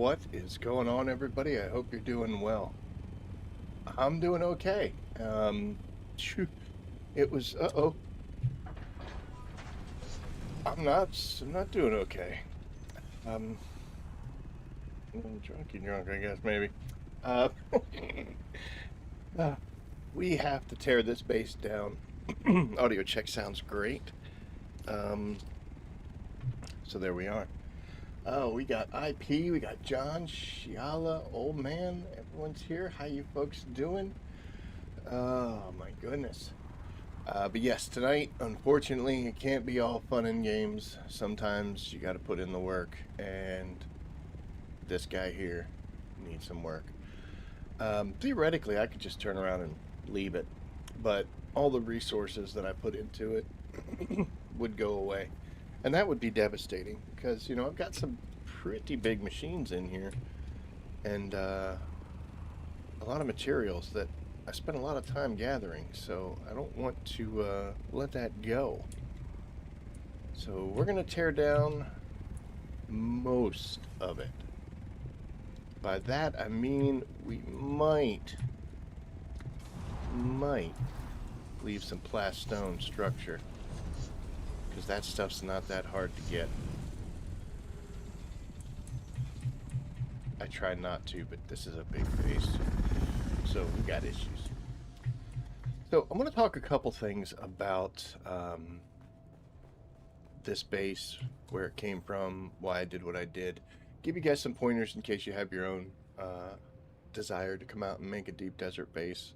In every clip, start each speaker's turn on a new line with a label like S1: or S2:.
S1: What is going on, everybody? I hope you're doing well. I'm doing okay. Phew, it was, I'm not doing okay. Um, drunk, I guess, maybe. Uh, uh, we have to tear this base down. Audio check sounds great. Um, so there we are. Oh, we got IP, we got John, Shiala, old man. Everyone's here. How you folks doing? Oh my goodness. But yes, tonight, unfortunately, it can't be all fun and games. Sometimes you got to put in the work, and this guy here needs some work. Theoretically, I could just turn around and leave it, but all the resources that I put into it would go away, and that would be devastating because, I've got some pretty big machines in here, and a lot of materials that I spent a lot of time gathering, so I don't want to let that go. So we're going to tear down most of it. By that I mean we might leave some plastone structure, because that stuff's not that hard to get. I try not to, but this is a big base, so we got issues. So I'm going to talk a couple things about this base, where it came from, why I did what I did. Give you guys some pointers in case you have your own desire to come out and make a deep desert base,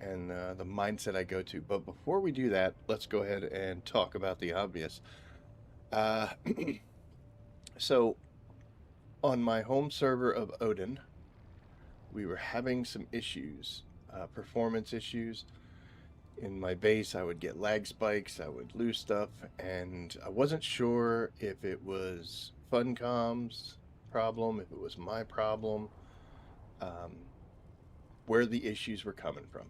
S1: and the mindset I go to. But before we do that, let's go ahead and talk about the obvious. Uh, so on my home server of Odin, we were having some issues, performance issues. In my base, I would get lag spikes, I would lose stuff, and I wasn't sure if it was Funcom's problem, if it was my problem, um, where the issues were coming from.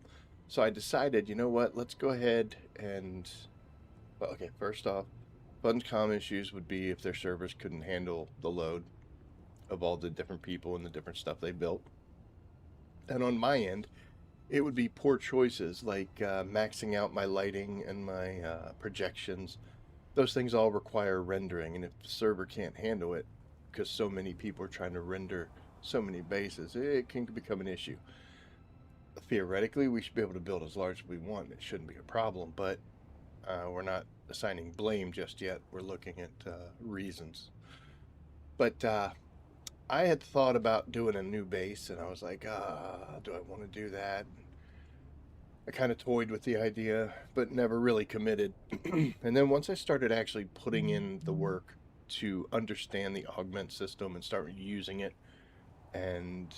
S1: So I decided, you know what, let's go ahead and, well, okay, first off, Funcom issues would be if their servers couldn't handle the load of all the different people and the different stuff they built. And on my end, it would be poor choices like maxing out my lighting and my projections. Those things all require rendering, and if the server can't handle it because so many people are trying to render so many bases, it can become an issue. Theoretically, we should be able to build as large as we want. It shouldn't be a problem, but we're not assigning blame just yet. We're looking at reasons. But I had thought about doing a new base, and I was like, do I want to do that? I kind of toyed with the idea, but never really committed. And then once I started actually putting in the work to understand the augment system and start using it and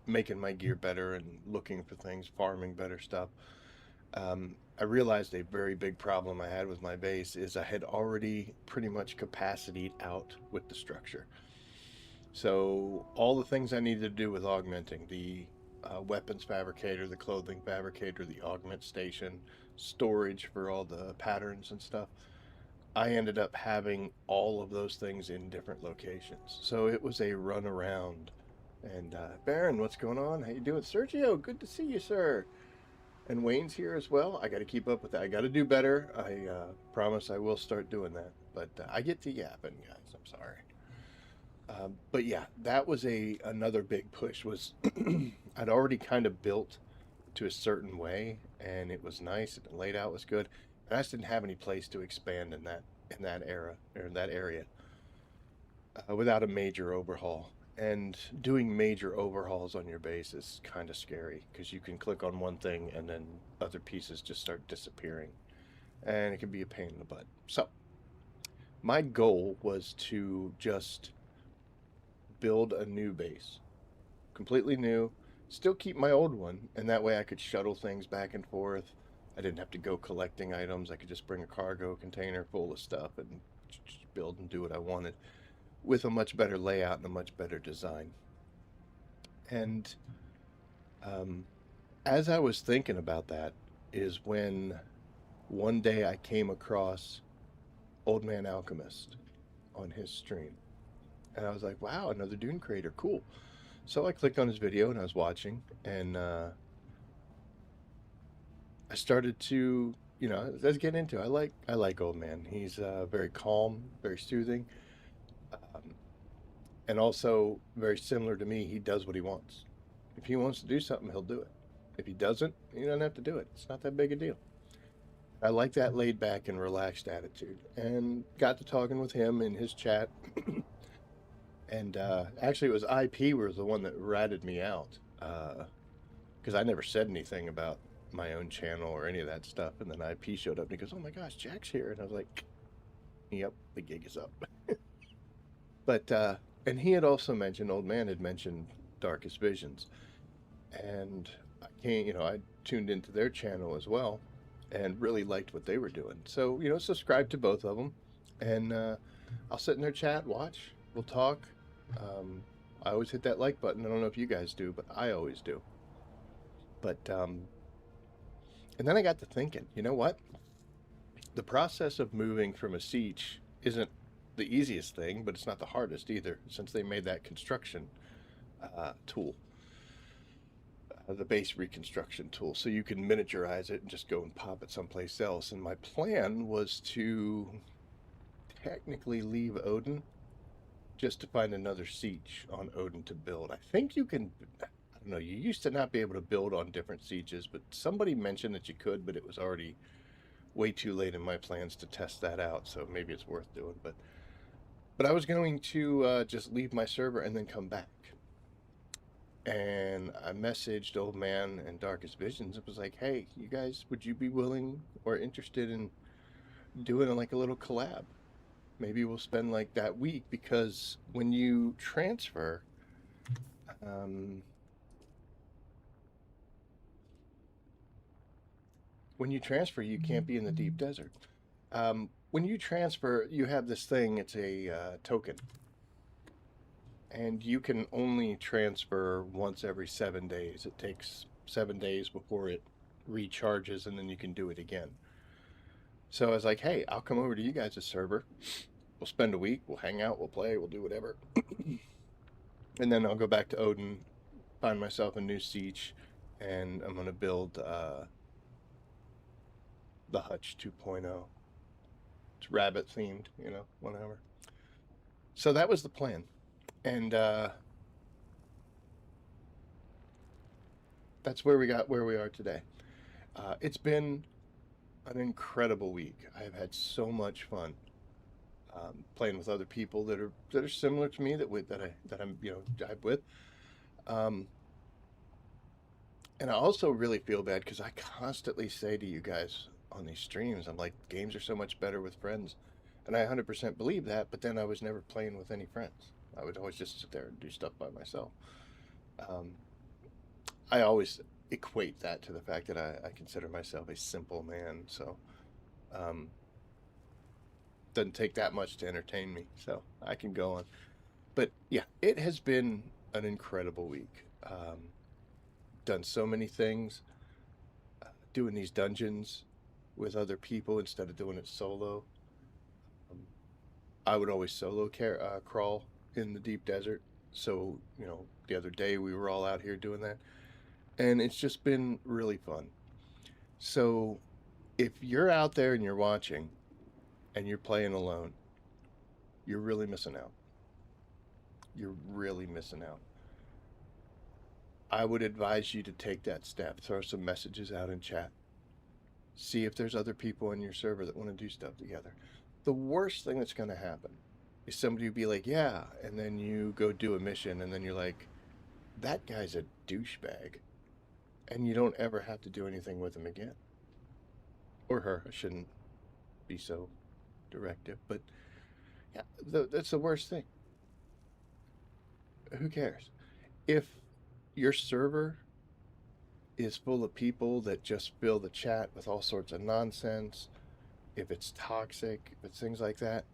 S1: making my gear better and looking for things, farming better stuff, I realized a very big problem I had with my base is I had already pretty much capacitied out with the structure. So all the things I needed to do with augmenting, the weapons fabricator, the clothing fabricator, the augment station, storage for all the patterns and stuff, I ended up having all of those things in different locations. So it was a run around. And Baron, what's going on? How you doing? Sergio, good to see you, sir. And Wayne's here as well. I got to keep up with that. I got to do better. I promise I will start doing that. But I get to yapping, guys. I'm sorry. But yeah, that was another big push. Was I'd already kind of built to a certain way, and it was nice, and the layout was good. And I just didn't have any place to expand in that era or in that area without a major overhaul. And doing major overhauls on your base is kind of scary because you can click on one thing and then other pieces just start disappearing, and it can be a pain in the butt. So my goal was to just build a new base, completely new, still keep my old one, and that way I could shuttle things back and forth. I didn't have to go collecting items. I could just bring a cargo container full of stuff and just build and do what I wanted with a much better layout and a much better design. And um, as I was thinking about that is when one day I came across Old Man Alchemist on his stream. And I was like, wow, another Dune creator, cool. So I clicked on his video and I was watching, and I started to, let's get into it. I like Old Man. He's very calm, very soothing, um, and also very similar to me. He does what he wants. If he wants to do something, he'll do it. If he doesn't, he doesn't have to do it. It's not that big a deal. I like that laid back and relaxed attitude, and got to talking with him in his chat. And actually, it was IP was the one that ratted me out because I never said anything about my own channel or any of that stuff. And then IP showed up and he goes, "Oh my gosh, Jack's here!" And I was like, "Yep, the gig is up." But and he had also mentioned, Old Man had mentioned Darkest Visions, and I tuned into their channel as well, and really liked what they were doing. So subscribe to both of them, and I'll sit in their chat, watch, we'll talk. I always hit that like button. I don't know if you guys do, but I always do. But and then I got to thinking, you know what? The process of moving from a siege isn't the easiest thing, but it's not the hardest either, since they made that construction tool, the base reconstruction tool, so you can miniaturize it and just go and pop it someplace else. And my plan was to technically leave Odin just to find another siege on Odin to build. I think you can, I don't know, you used to not be able to build on different sieges, but somebody mentioned that you could, but it was already way too late in my plans to test that out, so maybe it's worth doing. But I was going to just leave my server and then come back. And I messaged Old Man and Darkest Visions. It was like, hey, you guys, would you be willing or interested in doing like a little collab? Maybe we'll spend like that week, because when you transfer, um, you can't be in the deep desert. When you transfer, you have this thing. It's a token, and you can only transfer once every 7 days. It takes 7 days before it recharges, and then you can do it again. So I was like, hey, I'll come over to you guys' server. We'll spend a week. We'll hang out. We'll play. We'll do whatever. And then I'll go back to Odin, find myself a new siege, and I'm going to build the Hutch 2.0. It's rabbit themed, whatever. So that was the plan. And that's where we are today. It's been an incredible week. I have had so much fun playing with other people that are similar to me, that I'm jive with. And I also really feel bad because I constantly say to you guys on these streams, I'm like, games are so much better with friends, and I 100% believe that. But then I was never playing with any friends. I would always just sit there and do stuff by myself. I always equate that to the fact that I consider myself a simple man, so doesn't take that much to entertain me, so I can go on. But yeah, it has been an incredible week. Done so many things, doing these dungeons with other people instead of doing it solo. I would always solo crawl in the deep desert, so the other day we were all out here doing that, and it's just been really fun. So if you're out there and you're watching and you're playing alone, you're really missing out. You're really missing out. I would advise you to take that step. Throw some messages out in chat. See if there's other people in your server that want to do stuff together. The worst thing that's going to happen is somebody will be like, yeah, and then you go do a mission, and then you're like, that guy's a douchebag, and you don't ever have to do anything with him again. Or her. I shouldn't be so directive, but yeah, that's the worst thing. Who cares? If your server is full of people that just fill the chat with all sorts of nonsense, if it's toxic, if it's things like that,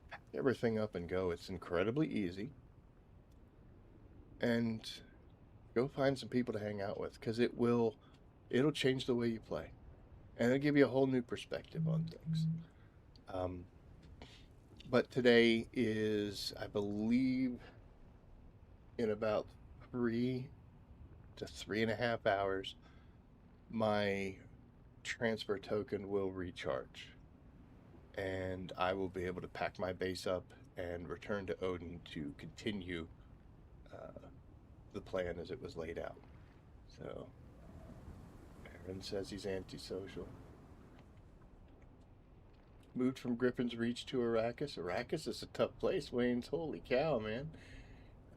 S1: pack everything up and go. It's incredibly easy. And go find some people to hang out with, because it'll change the way you play, and it'll give you a whole new perspective on things. But today is, I believe, in about 3 to 3.5 hours, my transfer token will recharge, and I will be able to pack my base up and return to Odin to continue uh, the plan as it was laid out. So, Aaron says he's antisocial. Moved from Griffin's Reach to Arrakis. Arrakis is a tough place, Wayne's. Holy cow, man.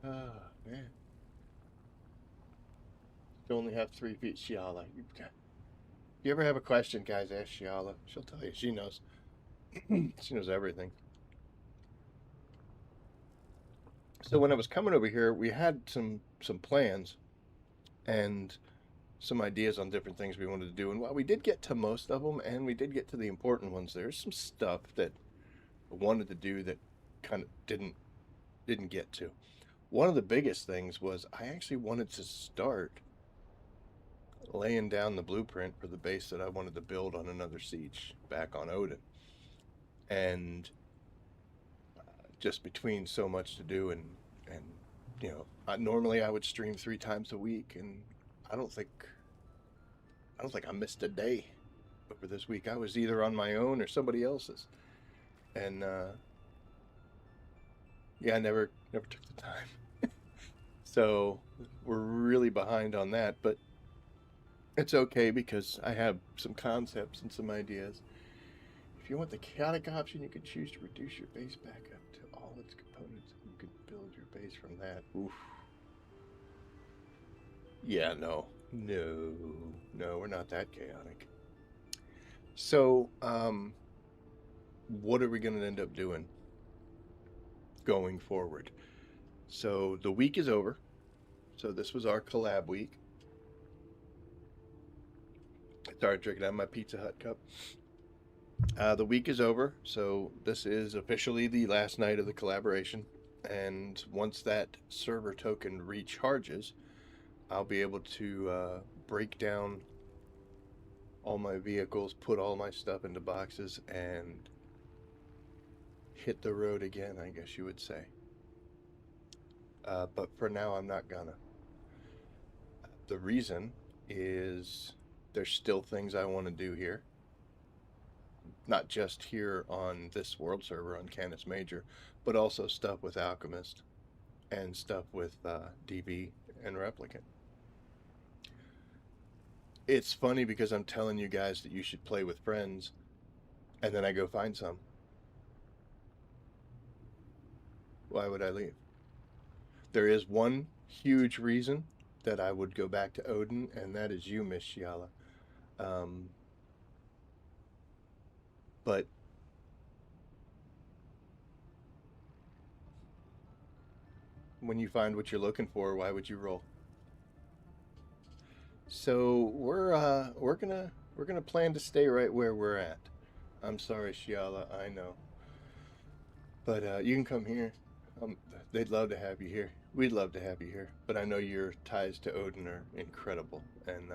S1: Oh, man. You only have 3 feet, Shiala. If you ever have a question, guys, ask Shiala. She'll tell you. She knows. She knows everything. So when I was coming over here, we had some plans and some ideas on different things we wanted to do. And while we did get to most of them, and we did get to the important ones, there's some stuff that I wanted to do that kind of didn't get to. One of the biggest things was I actually wanted to start laying down the blueprint for the base that I wanted to build on another siege back on Odin. And just between so much to do and normally I would stream 3 times a week, and I don't think I missed a day over this week. I was either on my own or somebody else's, and yeah, I never took the time. So we're really behind on that, but it's okay because I have some concepts and some ideas. If you want the chaotic option, you can choose to reduce your base back up to all its components. You can build your base from that. Oof. Yeah, no, we're not that chaotic. So, what are we going to end up doing going forward? So the week is over. So this was our collab week. I started drinking out of my Pizza Hut cup. The week is over, so this is officially the last night of the collaboration. And once that server token recharges, I'll be able to break down all my vehicles, put all my stuff into boxes, and hit the road again, I guess you would say. But for now, I'm not gonna. The reason is there's still things I want to do here. Not just here on this world server on Canis Major, but also stuff with Alchemist and stuff with DB and Replicant. It's funny because I'm telling you guys that you should play with friends, and then I go find some. Why would I leave? There is one huge reason that I would go back to Odin, and that is you, Miss Shiala. But when you find what you're looking for, why would you roll? So we're gonna plan to stay right where we're at. I'm sorry, Shiala, I know, but you can come here. They'd love to have you here. We'd love to have you here, but I know your ties to Odin are incredible, and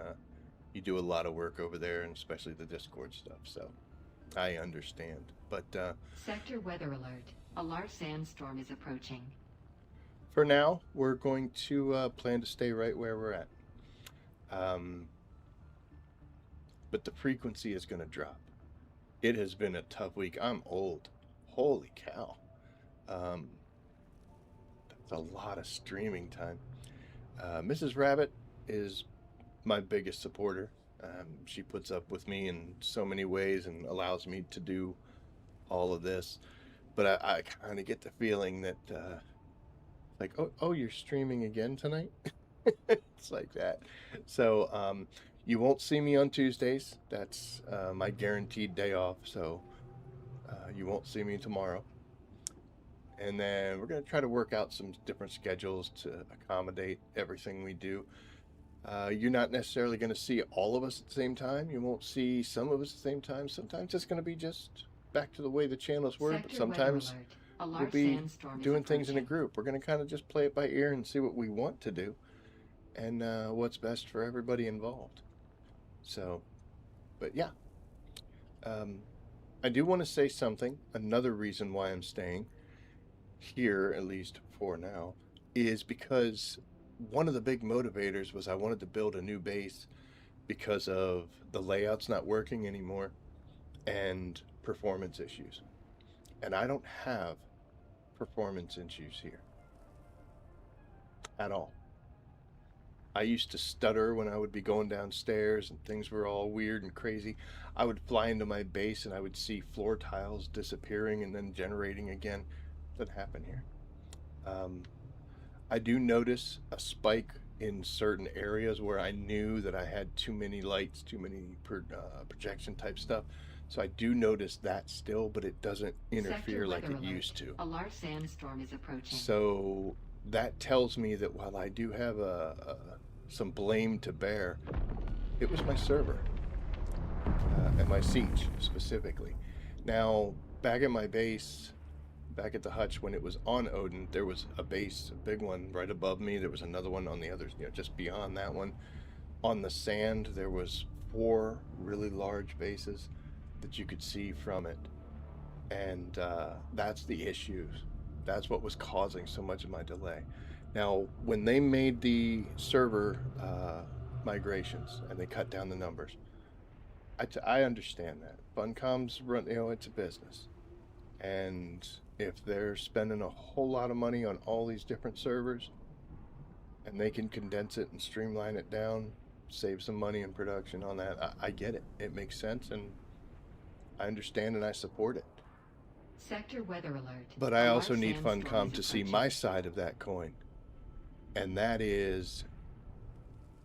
S1: you do a lot of work over there, and especially the Discord stuff. So I understand, but
S2: Sector weather alert. A large sandstorm is approaching.
S1: for now, we're going to plan to stay right where we're at. But the frequency is going to drop. It has been a tough week. I'm old. Holy cow. That's a lot of streaming time. Mrs. Rabbit is my biggest supporter. She puts up with me in so many ways and allows me to do all of this. But I kind of get the feeling that, like, oh, you're streaming again tonight? It's like that. So, you won't see me on Tuesdays. That's my guaranteed day off. So, you won't see me tomorrow. And then we're going to try to work out some different schedules to accommodate everything we do. You're not necessarily going to see all of us at the same time. You won't see some of us at the same time. Sometimes it's going to be just back to the way the channels were, but sometimes we'll be doing things in a group. We're going to kind of just play it by ear and see what we want to do and what's best for everybody involved. So, but yeah. I do want to say something. Another reason why I'm staying here, at least for now, is because one of the big motivators was I wanted to build a new base because of the layout's not working anymore and performance issues. And I don't have performance issues here at all. I used to stutter when I would be going downstairs and things were all weird and crazy. I would fly into my base and I would see floor tiles disappearing and then generating again. Doesn't happen here. I do notice a spike in certain areas where I knew that I had too many lights, too many projection type stuff. So I do notice that still, but it doesn't interfere like it used to.
S2: A large sandstorm is approaching.
S1: So that tells me that while I do have some blame to bear, it was my server and my siege specifically. Now, back at my base, back at the hutch when it was on Odin, there was a base, a big one right above me. There was another one on the other, just beyond that one. On the sand, there was 4 really large bases that you could see from it. And that's the issues. That's what was causing so much of my delay. Now, when they made the server migrations and they cut down the numbers, I understand that. Funcom's run, it's a business. And if they're spending a whole lot of money on all these different servers and they can condense it and streamline it down, save some money in production on that, I get it. It makes sense and I understand and I support it.
S2: Sector weather alert.
S1: But I also need Funcom to see my side of that coin. And that is,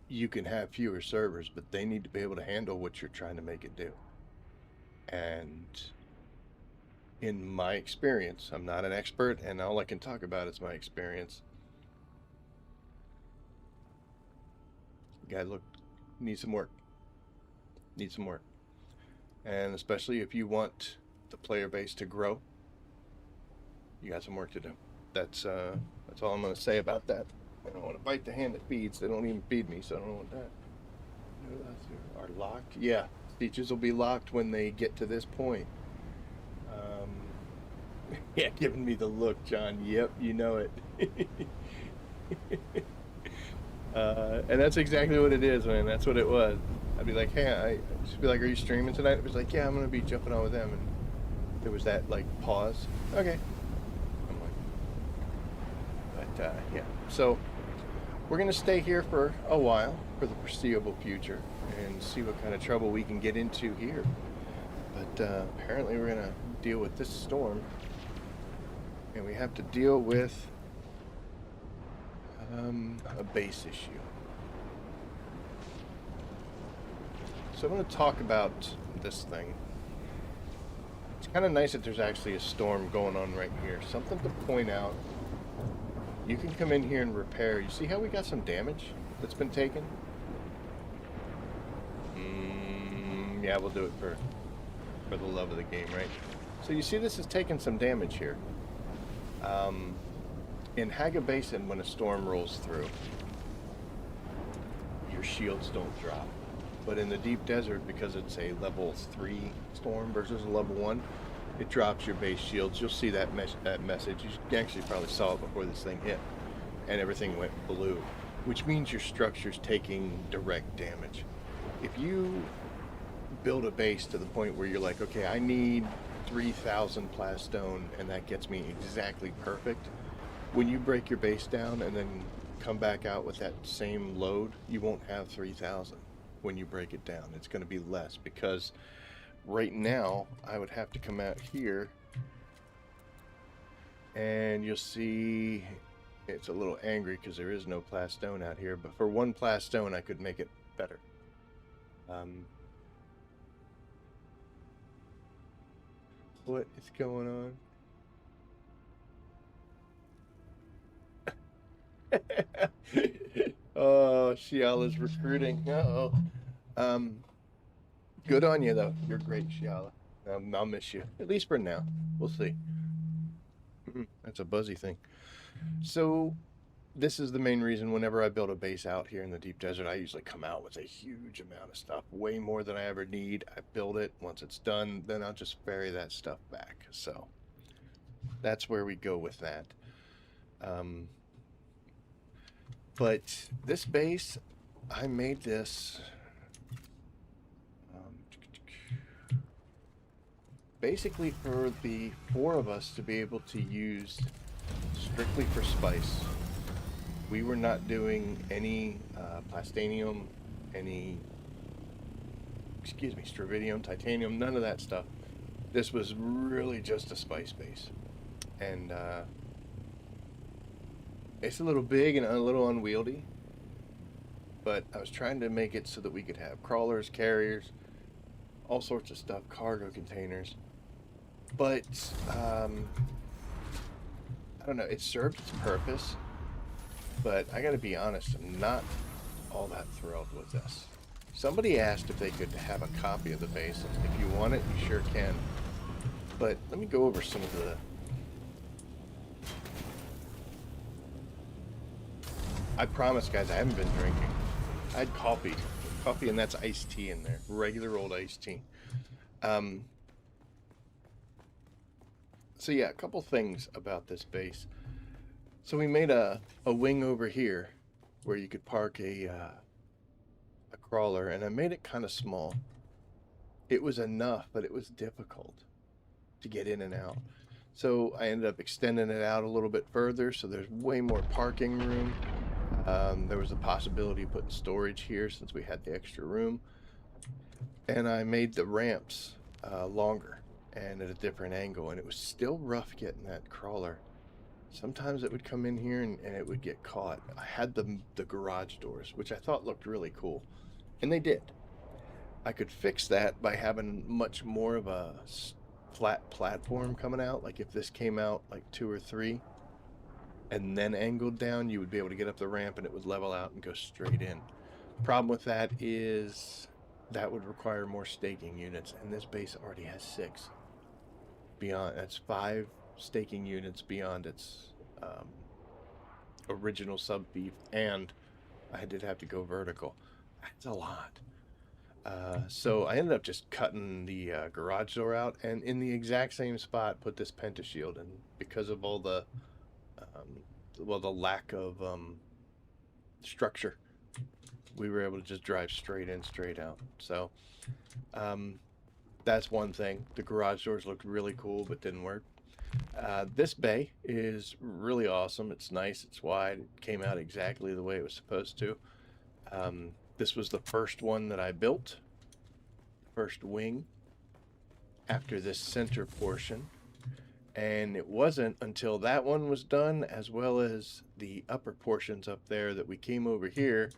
S1: you can have fewer servers, but they need to be able to handle what you're trying to make it do. And in my experience, I'm not an expert, and all I can talk about is my experience. Guy, look, needs some work. Needs some work. And especially if you want the player base to grow, you got some work to do. That's all I'm going to say about that. I don't want to bite the hand that feeds. They don't even feed me, so I don't know what that. Are locked? Yeah, features will be locked when they get to this point. Yeah, giving me the look, John. Yep, you know it. And that's exactly what it is, man. That's what it was. I'd be like, hey, I'd just be like, are you streaming tonight? It was like, yeah, I'm going to be jumping on with them. And there was that, like, pause. Okay. I'm like, but, yeah. So, we're going to stay here for a while, for the foreseeable future, and see what kind of trouble we can get into here. But, apparently we're going to deal with this storm. And we have to deal with a base issue. So I'm going to talk about this thing. It's kind of nice that there's actually a storm going on right here. Something to point out. You can come in here and repair. You see how we got some damage that's been taken? Yeah, we'll do it for the love of the game, right? So you see this is taking some damage here. In Haga Basin, when a storm rolls through, your shields don't drop. But in the deep desert, because it's a level 3 storm versus a level 1, it drops your base shields. You'll see that message. You actually probably saw it before this thing hit. And everything went blue, which means your structure's taking direct damage. If you build a base to the point where you're like, okay, I need 3,000 plastone, and that gets me exactly perfect, when you break your base down and then come back out with that same load, you won't have 3,000 when you break it down. It's going to be less, because right now I would have to come out here and you'll see it's a little angry because there is no plastone out here, but for 1 plastone I could make it better. What is going on? Oh, Shiala's recruiting. Uh-oh. Good on you, though. You're great, Shiala. I'll miss you. At least for now. We'll see. That's a buzzy thing. So, this is the main reason whenever I build a base out here in the deep desert, I usually come out with a huge amount of stuff, way more than I ever need. I build it. Once it's done, then I'll just ferry that stuff back. So that's where we go with that. But this base, I made this basically for the 4 of us to be able to use strictly for spice. We were not doing any plastanium, any, stravidium, titanium, none of that stuff. This was really just a spice base. And it's a little big and a little unwieldy, but I was trying to make it so that we could have crawlers, carriers, all sorts of stuff, cargo containers. But I don't know, it served its purpose, but I gotta be honest, I'm not all that thrilled with this. Somebody asked if they could have a copy of the base. If you want it, you sure can. But let me go over some of the... I promise, guys, I haven't been drinking. I had coffee, and that's iced tea in there, regular old iced tea. So yeah, a couple things about this base. So we made a wing over here where you could park a crawler, and I made it kind of small. It was enough, but it was difficult to get in and out. So I ended up extending it out a little bit further, so there's way more parking room. There was a possibility of putting storage here since we had the extra room. And I made the ramps longer and at a different angle, and it was still rough getting that crawler. Sometimes it would come in here and it would get caught. I had the garage doors, which I thought looked really cool, and they did. I could fix that by having much more of a flat platform coming out. Like if this came out like 2 or 3 and then angled down, you would be able to get up the ramp and it would level out and go straight in. Problem with that is that would require more staking units, and this base already has 6. Beyond, that's 5 staking units beyond its original sub beef, and I did have to go vertical. That's a lot. So I ended up just cutting the garage door out, and in the exact same spot put this pentashield, and because of all the the lack of structure, we were able to just drive straight in, straight out. So that's one thing. The garage doors looked really cool but didn't work. This bay is really awesome. It's nice, it's wide, it came out exactly the way it was supposed to. This was the first one that I built, first wing after this center portion, and it wasn't until that one was done, as well as the upper portions up there, that we came over here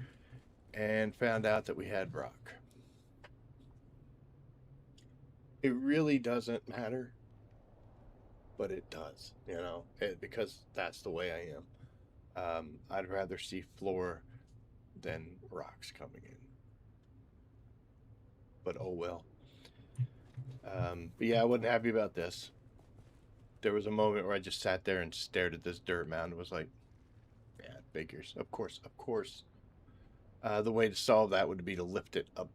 S1: and found out that we had rock. It really doesn't matter, but it does, you know, because that's the way I am. I'd rather see floor than rocks coming in, but oh well. But yeah, I wasn't happy about this. There was a moment where I just sat there and stared at this dirt mound and was like, yeah, it figures. Of course. The way to solve that would be to lift it up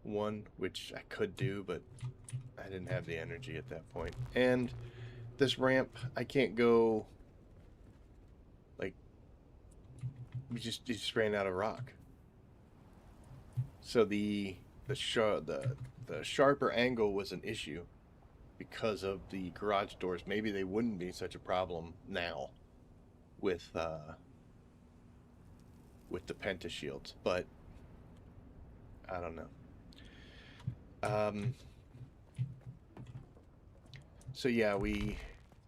S1: one, which I could do, but I didn't have the energy at that point. And this ramp, I can't go, like, we just ran out of rock. So the sharper angle was an issue because of the garage doors. Maybe they wouldn't be such a problem now with the pentashields, but I don't know. So yeah, we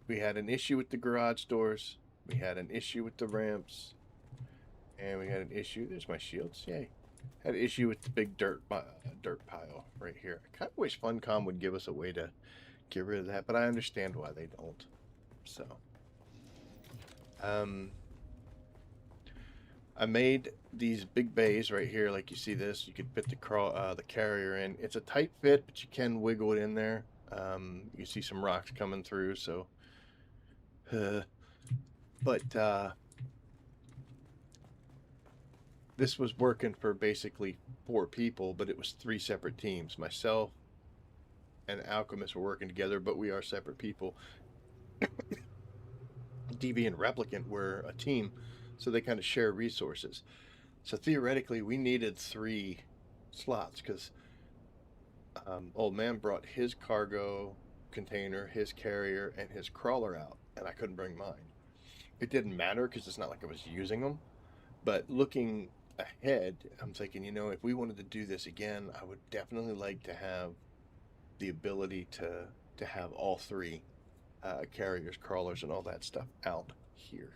S1: had an issue with the garage doors, we had an issue with the ramps, and we had an issue, there's my shields, yay. Had an issue with the big dirt pile right here. I kind of wish Funcom would give us a way to get rid of that, but I understand why they don't. So I made these big bays right here, like you see this. You could fit the carrier in. It's a tight fit, but you can wiggle it in there. You see some rocks coming through, so but this was working for basically 4 people, but it was 3 separate teams. Myself and Alchemist were working together, but we are separate people. DV and Replicant were a team, so they kind of share resources. So theoretically, we needed 3 slots because old man brought his cargo container, his carrier, and his crawler out, and I couldn't bring mine. It didn't matter because it's not like I was using them. But looking ahead, I'm thinking, if we wanted to do this again, I would definitely like to have the ability to have all 3 carriers, crawlers, and all that stuff out here.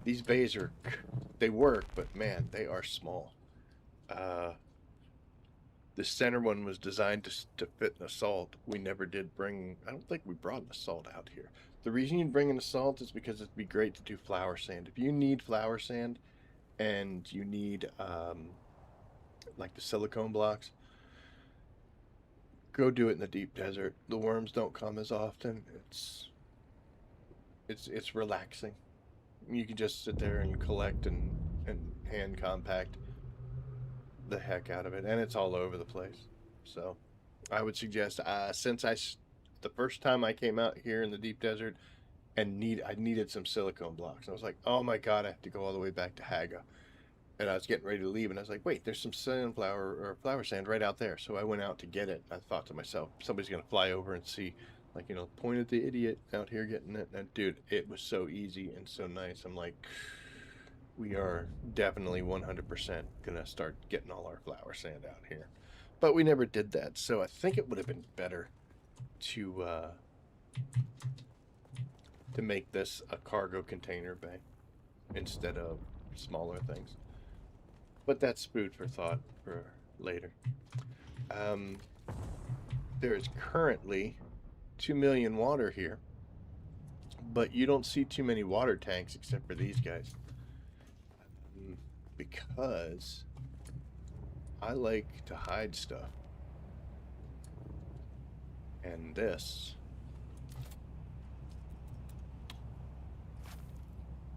S1: These bays they work, but man, they are small. The center one was designed to fit an assault. We never did bring, I don't think we brought an assault out here. The reason you'd bring an assault is because it'd be great to do flower sand. If you need flower sand and you need like the silicone blocks, go do it in the deep desert. The worms don't come as often. It's relaxing. You can just sit there and collect and hand compact the heck out of it, and it's all over the place. So I would suggest, since the first time I came out here in the deep desert and I needed some silicone blocks, I was like, oh my god, I have to go all the way back to Haga. And I was getting ready to leave, and I was like, wait, there's some sunflower or flower sand right out there. So I went out to get it. I thought to myself, somebody's gonna fly over and see, like, point at the idiot out here getting it. And dude, it was so easy and so nice. I'm like, we are definitely 100% gonna start getting all our flower sand out here. But we never did that, so I think it would have been better to make this a cargo container bay instead of smaller things. But that's food for thought for later. There is currently 2 million water here, but you don't see too many water tanks except for these guys. Because I like to hide stuff. And this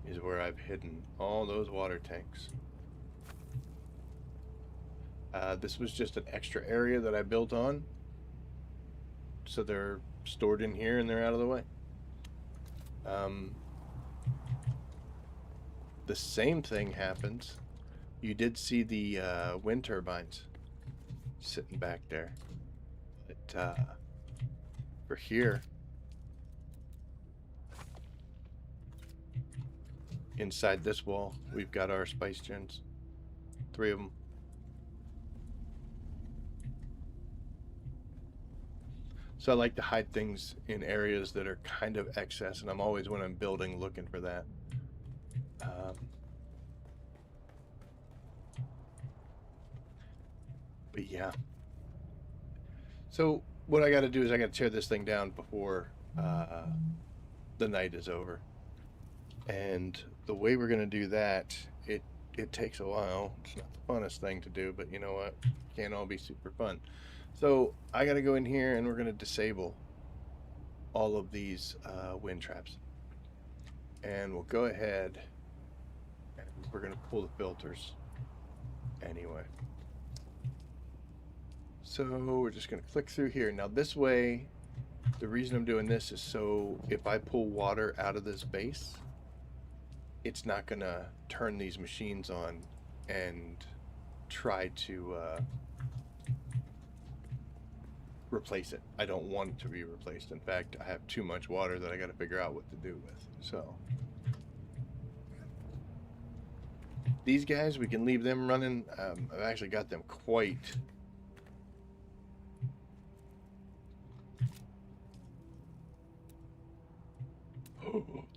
S1: is where I've hidden all those water tanks. This was just an extra area that I built on. So they're stored in here and they're out of the way. The same thing happens. You did see the wind turbines sitting back there. But for here, inside this wall, we've got our spice gens. 3 of them. So I like to hide things in areas that are kind of excess, and I'm always, when I'm building, looking for that. But yeah. So what I got to do is I got to tear this thing down before the night is over. And the way we're going to do that, it takes a while. It's not the funnest thing to do, but you know what? Can't all be super fun. So I got to go in here and we're going to disable all of these wind traps. And we'll go ahead and we're going to pull the filters anyway. So we're just going to click through here. Now this way, the reason I'm doing this is so if I pull water out of this base, it's not going to turn these machines on and try to replace it. I don't want it to be replaced. In fact, I have too much water that I got to figure out what to do with. So these guys, we can leave them running. I've actually got them quite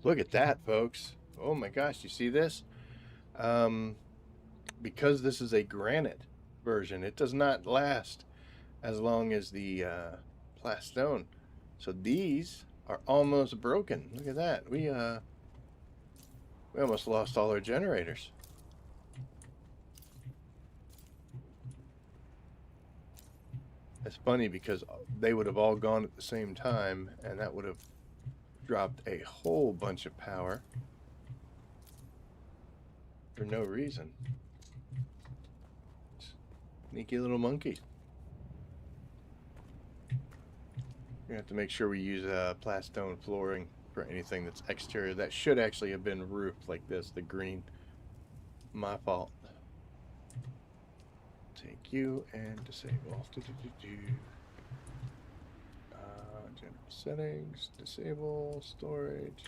S1: look at that, folks. Oh my gosh, you see this? Because this is a granite version, it does not last as long as the plastone. So these are almost broken. Look at that. We almost lost all our generators. It's funny because they would have all gone at the same time, and that would have dropped a whole bunch of power. for no reason. Sneaky little monkey. We have to make sure we use plastone flooring for anything that's exterior. That should actually have been roofed like this, the green. My fault. Take you and disable. General settings, disable, storage.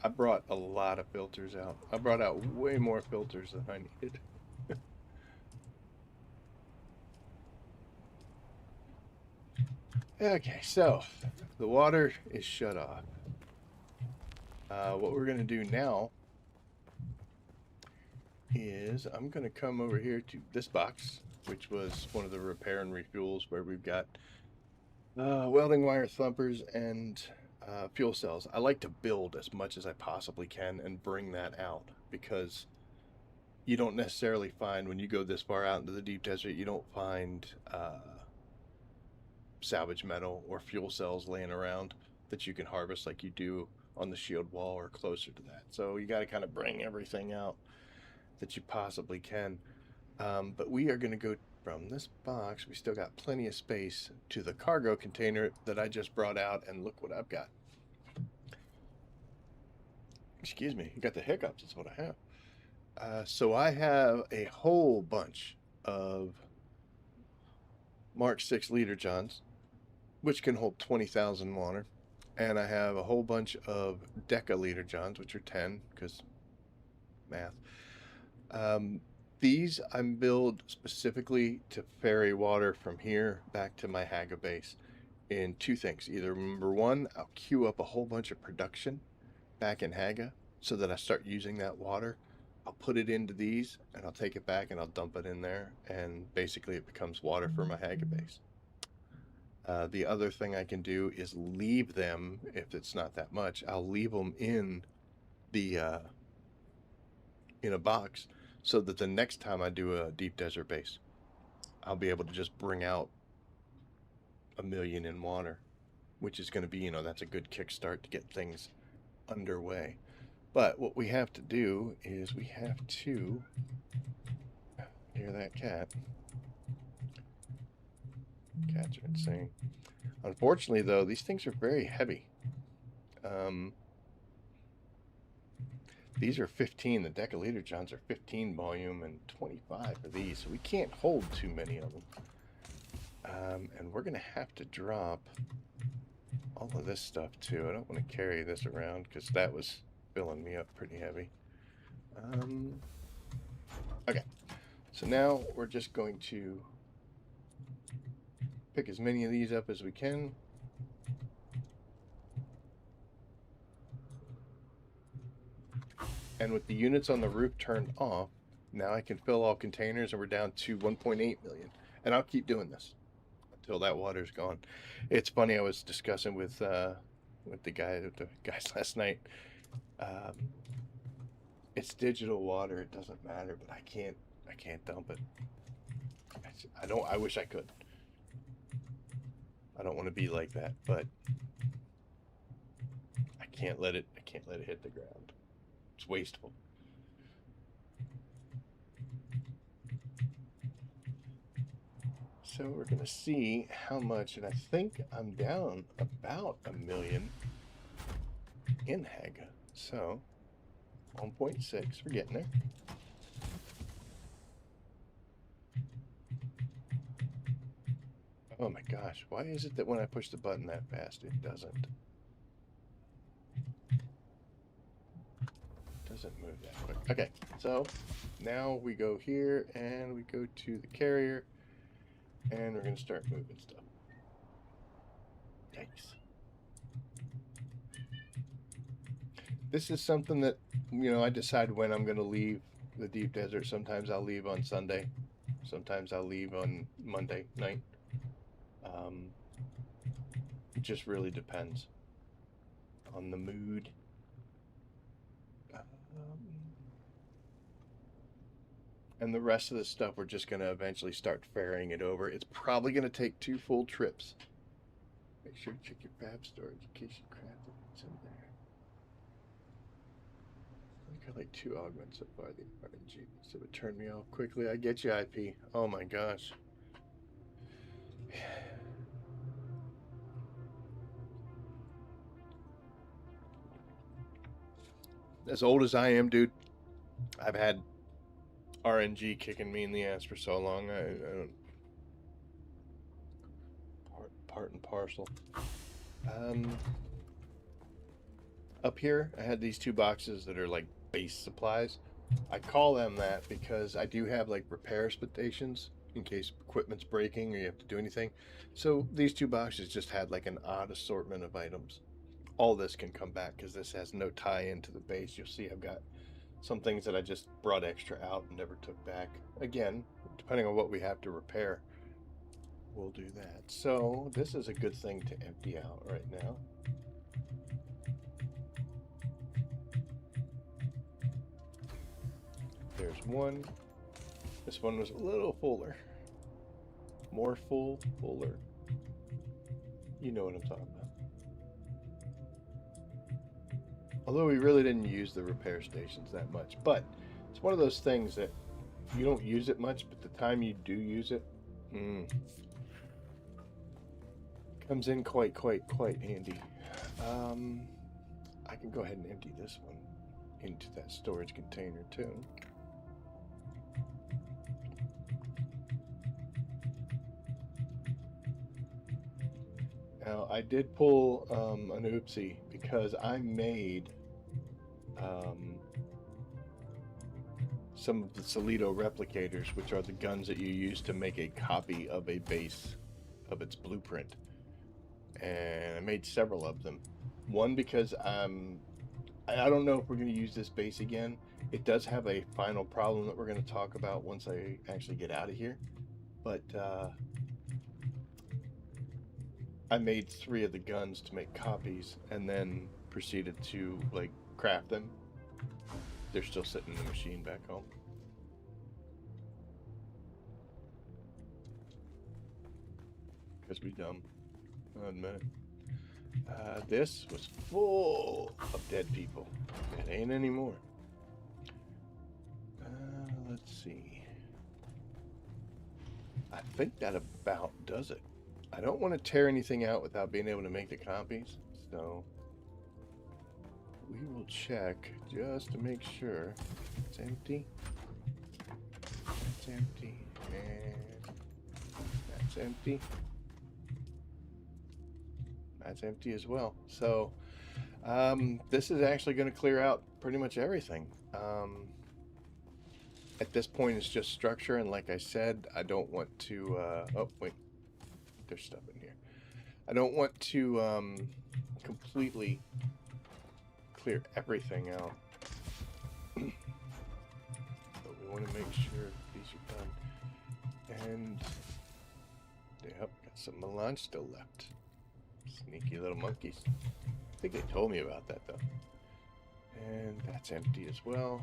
S1: I brought a lot of filters out. I brought out way more filters than I needed. Okay, so the water is shut off. What we're going to do now is I'm going to come over here to this box, which was one of the repair and refuels, where we've got welding wire thumpers and fuel cells. I like to build as much as I possibly can and bring that out, because you don't necessarily find, when you go this far out into the deep desert, you don't find salvage metal or fuel cells laying around that you can harvest like you do on the shield wall or closer to that. So you got to kind of bring everything out that you possibly can. But we are going to go from this box, we still got plenty of space, to the cargo container that I just brought out, and look what I've got. Excuse me, you got the hiccups, is what I have. So I have a whole bunch of Mark 6 liter johns, which can hold 20,000 water. And I have a whole bunch of decaliter johns, which are 10, because math. These I'm built specifically to ferry water from here back to my Haga base in two things. Either, number one, I'll queue up a whole bunch of production back in Haga so that I start using that water. I'll put it into these and I'll take it back and I'll dump it in there, and basically it becomes water for my Haga base. The other thing I can do is leave them, if it's not that much, I'll leave them in the in a box, so that the next time I do a deep desert base, I'll be able to just bring out 1 million in water, which is going to be, you know, that's a good kickstart to get things underway. But what we have to do is we have to, hear that cat? Cats are insane. Unfortunately, though, these things are very heavy. These are 15. The decaliter johns are 15 volume and 25 of these, so we can't hold too many of them. And we're going to have to drop all of this stuff too. I don't want to carry this around because that was filling me up pretty heavy. Okay, so now we're just going to pick as many of these up as we can. And with the units on the roof turned off, now I can fill all containers, and we're down to 1.8 million. And I'll keep doing this until that water's gone. It's funny, I was discussing with the guys last night. It's digital water, it doesn't matter, but I can't dump it. I wish I could. I don't want to be like that, but I can't let it hit the ground. It's wasteful. So we're going to see how much, and I think I'm down about 1 million in Haga. So 1.6, we're getting there. Oh my gosh, why is it that when I push the button that fast, it doesn't move that quick? Okay, so now we go here and we go to the carrier, and we're going to start moving stuff. Yikes. This is something that, you know, I decide when I'm going to leave the deep desert. Sometimes I'll leave on Sunday. Sometimes I'll leave on Monday night. It just really depends on the mood. And the rest of the stuff, we're just going to eventually start ferrying it over. It's probably going to take 2 full trips Make sure to check your fab storage in case you crap what's in there. I got like 2 augments so far. The RNG so it turned me off quickly. I get you, IP. Oh my gosh. As old as I am, dude, I've had RNG kicking me in the ass for so long. I don't. Part and parcel. Up here, I had these 2 boxes that are like base supplies. I call them that because I do have like repair stations in case equipment's breaking or you have to do anything. So these 2 boxes just had like an odd assortment of items. All this can come back because this has no tie into the base. You'll see I've got some things that I just brought extra out and never took back. Again, depending on what we have to repair, we'll do that. So this is a good thing to empty out right now. There's one. This one was a little fuller. More fuller. You know what I'm talking about. Although we really didn't use the repair stations that much. But it's one of those things that you don't use it much, but the time you do use it, comes in quite handy. I can go ahead and empty this one into that storage container too. Now, I did pull an oopsie because I made some of the Solido replicators, which are the guns that you use to make a copy of a base of its blueprint. And I made several of them. One because I don't know if we're going to use this base again. It does have a final problem that we're going to talk about once I actually get out of here. But I made 3 of the guns to make copies and then proceeded to like craft them. They're still sitting in the machine back home. Because we dumb. I'll admit it. This was full of dead people. It ain't anymore. Let's see. I think that about does it. I don't want to tear anything out without being able to make the copies, so we will check just to make sure. It's empty. It's empty. And that's empty. That's empty as well. So this is actually going to clear out pretty much everything. At this point, it's just structure, and like I said, I don't want to. Oh wait, there's stuff in here. I don't want to completely clear everything out, but we want to make sure these are done. And yep, got some melange still left. Sneaky little monkeys. I think they told me about that though. And that's empty as well.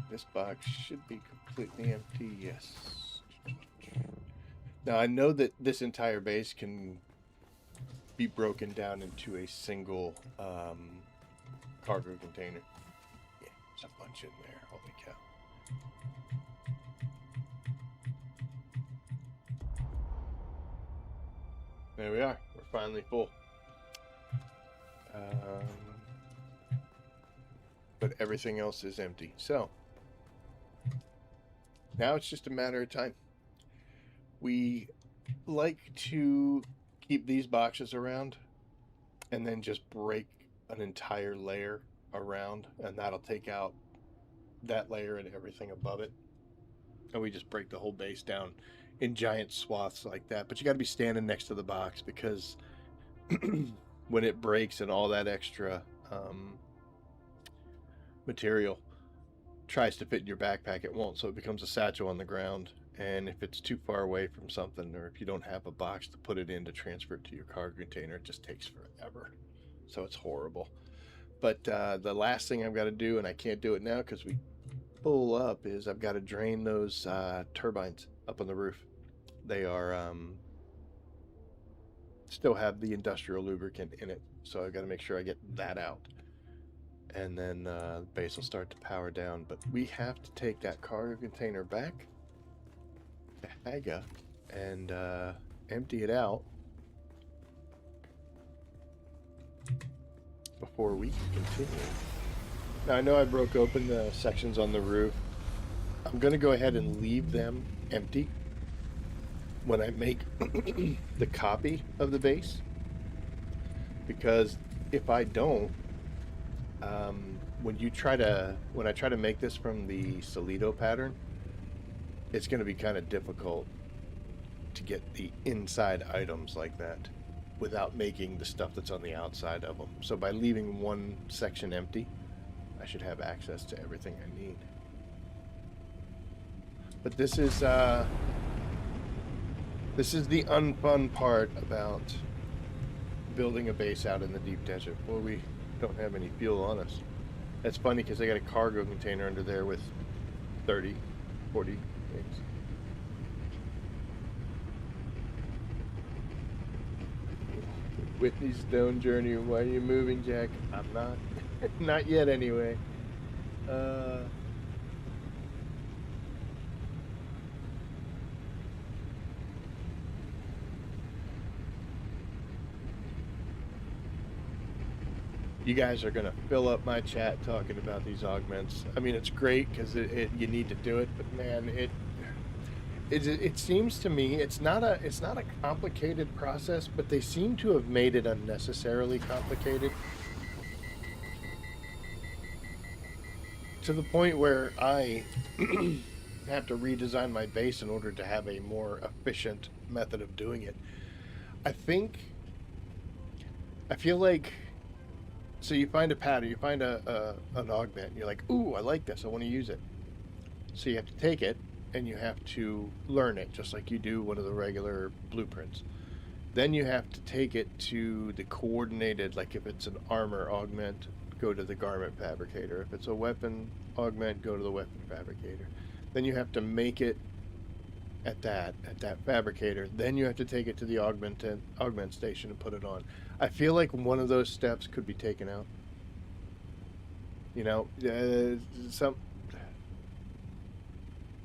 S1: This box should be completely empty, yes. Now I know that this entire base can be broken down into a single cargo container. Yeah, there's a bunch in there, holy cow. There we are, we're finally full. But everything else is empty. So, now it's just a matter of time. We like to keep these boxes around and then just break an entire layer around, and that'll take out that layer and everything above it. And we just break the whole base down in giant swaths like that. But you got to be standing next to the box because when it breaks and all that extra material tries to fit in your backpack, it won't. So it becomes a satchel on the ground. And if it's too far away from something, or if you don't have a box to put it in to transfer it to your cargo container, it just takes forever. So it's horrible. But the last thing I've got to do, and I can't do it now because we pull up, is I've got to drain those turbines up on the roof. They are still have the industrial lubricant in it, so I got to make sure I get that out. And then the base will start to power down. But we have to take that cargo container back to Haga and empty it out before we can continue. Now, I know I broke open the sections on the roof. I'm going to go ahead and leave them empty when I make the copy of the base, because if I don't, when I try to make this from the Solido pattern, it's going to be kind of difficult to get the inside items like that without making the stuff that's on the outside of them. So by leaving one section empty, I should have access to everything I need. But this is the unfun part about building a base out in the deep desert. Well, we don't have any fuel on us. That's funny because I got a cargo container under there with 30, 40 things. Whitney Stone Journey, why are you moving, Jack? I'm not. Not yet, anyway. You guys are going to fill up my chat talking about these augments. I mean, it's great because you need to do it, but man, it seems to me it's not a complicated process, but they seem to have made it unnecessarily complicated to the point where I have to redesign my base in order to have a more efficient method of doing it. I feel like, so you find a pattern, you find an augment, and you're like, ooh, I like this, I want to use it. So you have to take it, and you have to learn it, just like you do one of the regular blueprints. Then you have to take it to the coordinated, like if it's an armor augment, go to the garment fabricator. If it's a weapon augment, go to the weapon fabricator. Then you have to make it at that fabricator. Then you have to take it to the augment station and put it on. I feel like one of those steps could be taken out. You know,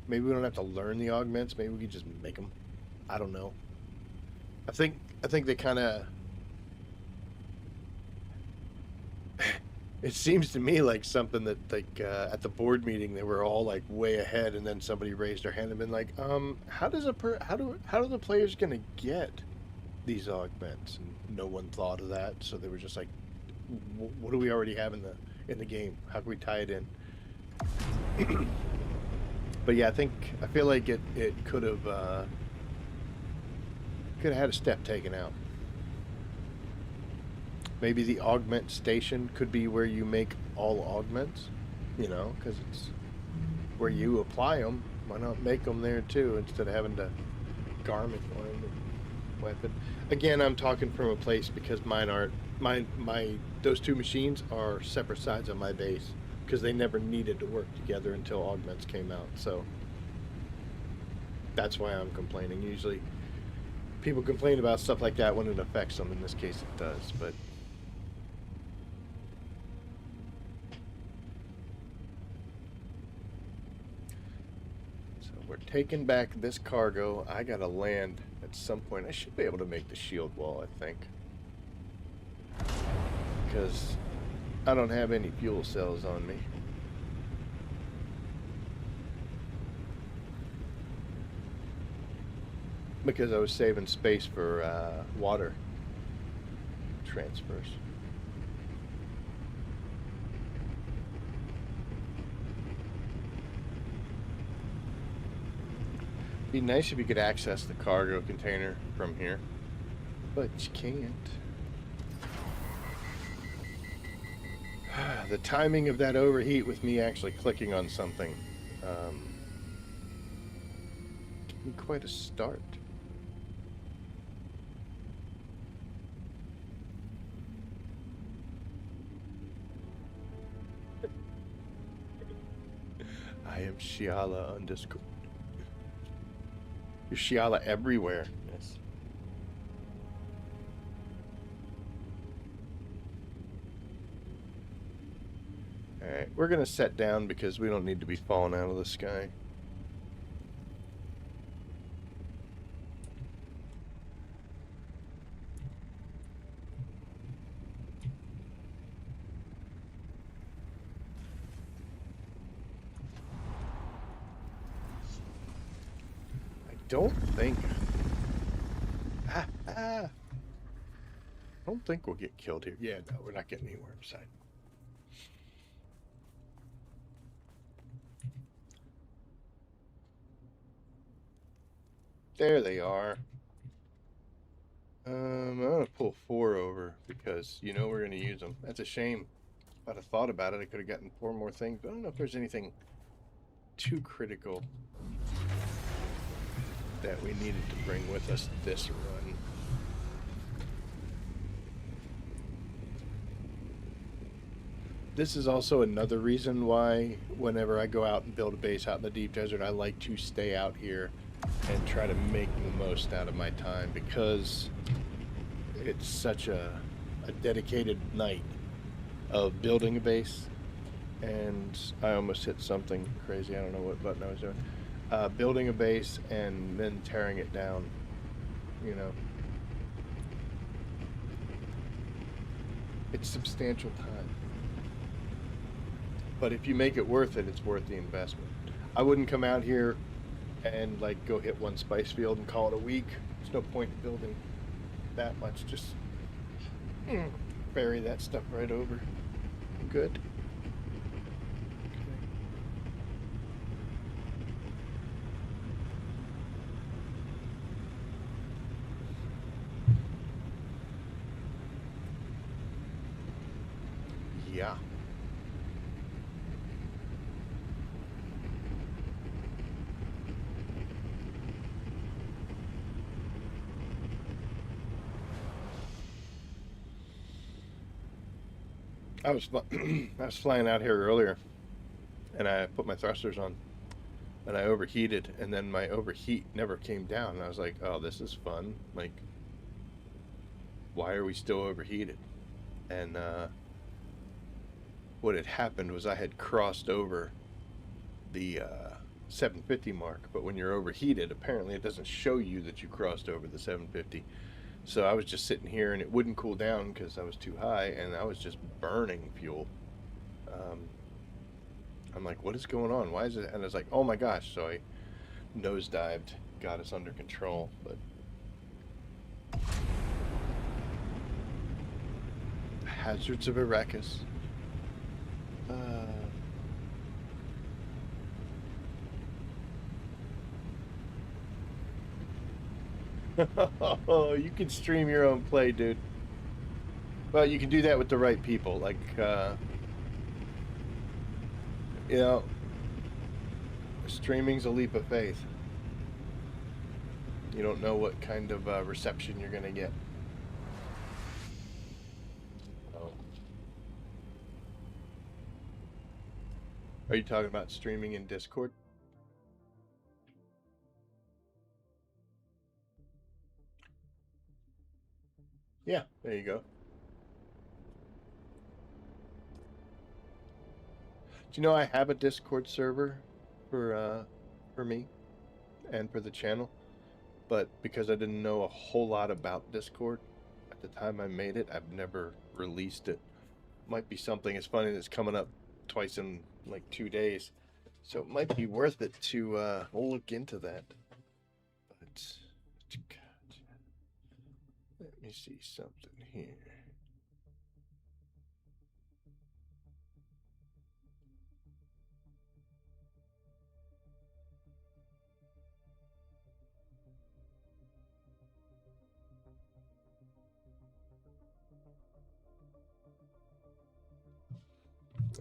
S1: maybe we don't have to learn the augments. Maybe we could just make them. I don't know. I think they kind of. It seems to me like something that, like, at the board meeting, they were all like way ahead, and then somebody raised their hand and been like, how do the players gonna get these augments? And no one thought of that, so they were just like, what do we already have in the game? How can we tie it in? But yeah, I feel like it could have had a step taken out. Maybe the augment station could be where you make all augments, you know, because it's where you apply them. Why not make them there too, instead of having to garment one and weapon? Again, I'm talking from a place because mine aren't. Those two machines are separate sides of my base because they never needed to work together until augments came out. So that's why I'm complaining. Usually, people complain about stuff like that when it affects them. In this case, it does, but. We're taking back this cargo. I gotta land at some point. I should be able to make the shield wall, I think. Because I don't have any fuel cells on me. Because I was saving space for water transfers. Be nice if you could access the cargo container from here, but you can't. The timing of that overheat with me actually clicking on something gave me quite a start. I am Shiala _ You're Shiala everywhere. Yes. Alright, we're gonna set down because we don't need to be falling out of the sky. I don't think... I don't think we'll get killed here. Yeah, no, we're not getting anywhere inside. There they are. I'm gonna pull 4 over because you know we're gonna use them. That's a shame. If I'd have thought about it, I could have gotten 4 more things, but I don't know if there's anything too critical that we needed to bring with us this run. This is also another reason why whenever I go out and build a base out in the deep desert, I like to stay out here and try to make the most out of my time, because it's such a dedicated night of building a base. And I almost hit something crazy. I don't know what button I was doing. Building a base and then tearing it down, you know. It's substantial time. But if you make it worth it, it's worth the investment. I wouldn't come out here and like go hit one spice field and call it a week. There's no point in building that much. Just bury that stuff right over. Good. Yeah. I was flying out here earlier, and I put my thrusters on, and I overheated, and then my overheat never came down. And I was like, "Oh, this is fun. Like, why are we still overheated?" And what had happened was I had crossed over the 750 mark, but when you're overheated, apparently it doesn't show you that you crossed over the 750. So I was just sitting here and it wouldn't cool down because I was too high, and I was just burning fuel. I'm like, what is going on? Why is it? And I was like, oh my gosh. So I nosedived, got us under control. But hazards of Arrakis. Oh, you can stream your own play, dude. Well, you can do that with the right people. Like, you know, streaming's a leap of faith. You don't know what kind of reception you're going to get. Oh. Are you talking about streaming in Discord? Yeah, there you go. Do you know I have a Discord server for me and for the channel? But because I didn't know a whole lot about Discord at the time I made it, I've never released it. Might be something as funny that's coming up twice in like 2 days. So it might be worth it to look into that. But let me see something here.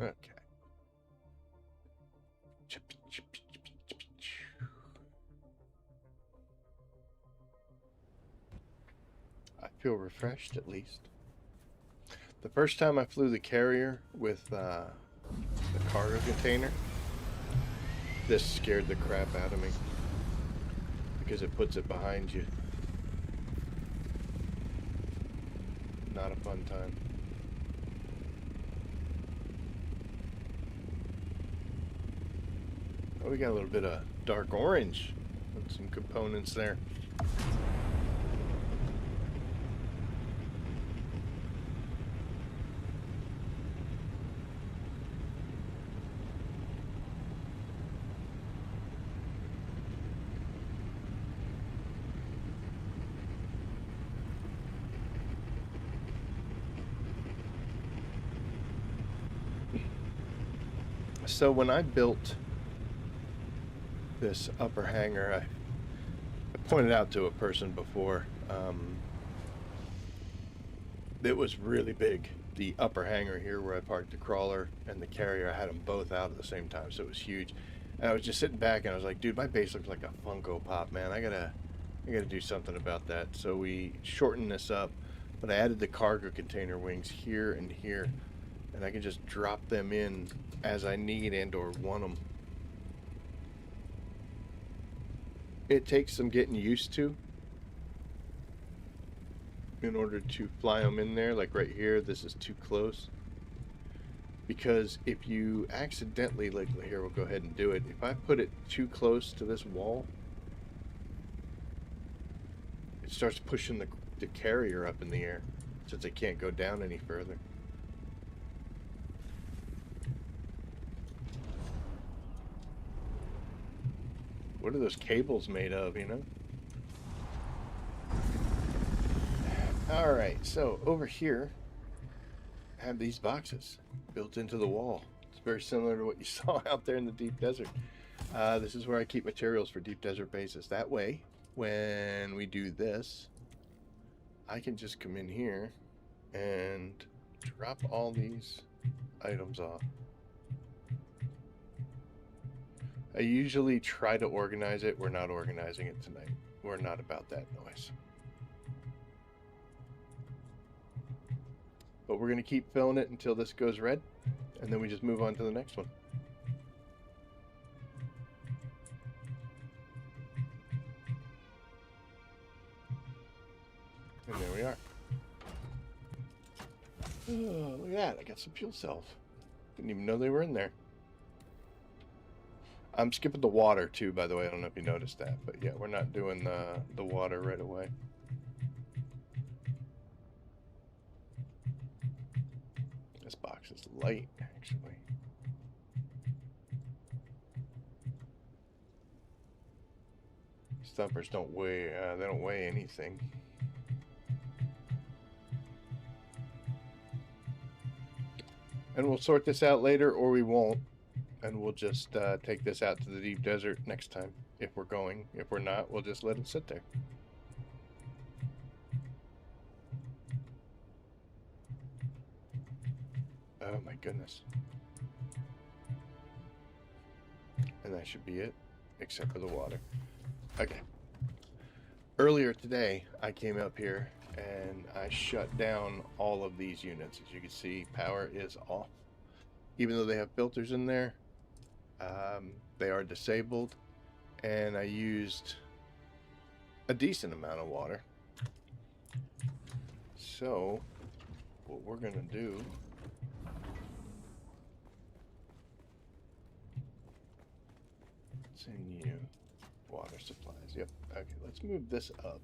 S1: Okay. I feel refreshed, at least. The first time I flew the carrier with the cargo container, this scared the crap out of me because it puts it behind you. Not a fun time. Oh, we got a little bit of dark orange and some components there. So when I built this upper hangar, I pointed out to a person before, it was really big. The upper hangar here where I parked the crawler and the carrier, I had them both out at the same time, so it was huge. And I was just sitting back and I was like, dude, my base looks like a Funko Pop, man. I gotta do something about that. So we shortened this up, but I added the cargo container wings here and here, and I can just drop them in as I need and or want them. It takes some getting used to in order to fly them in there. Like right here, this is too close. Because if you accidentally, like here, we'll go ahead and do it. If I put it too close to this wall, it starts pushing the carrier up in the air since it can't go down any further. What are those cables made of, you know? Alright, so over here, I have these boxes built into the wall. It's very similar to what you saw out there in the deep desert. This is where I keep materials for deep desert bases. That way, when we do this, I can just come in here and drop all these items off. I usually try to organize it. We're not organizing it tonight. We're not about that noise. But we're going to keep filling it until this goes red, and then we just move on to the next one. And there we are. Oh, look at that. I got some fuel cells. Didn't even know they were in there. I'm skipping the water too, by the way. I don't know if you noticed that, but yeah, we're not doing the water right away. This box is light, actually. Stumpers don't weigh. They don't weigh anything. And we'll sort this out later, or we won't. And we'll just take this out to the deep desert next time, if we're going. If we're not, we'll just let it sit there. Oh my goodness. And that should be it, except for the water. Okay. Earlier today, I came up here and I shut down all of these units. As you can see, power is off. Even though they have filters in there, they are disabled, and I used a decent amount of water. So what we're gonna do is in you water supplies. Yep. Okay, let's move this up,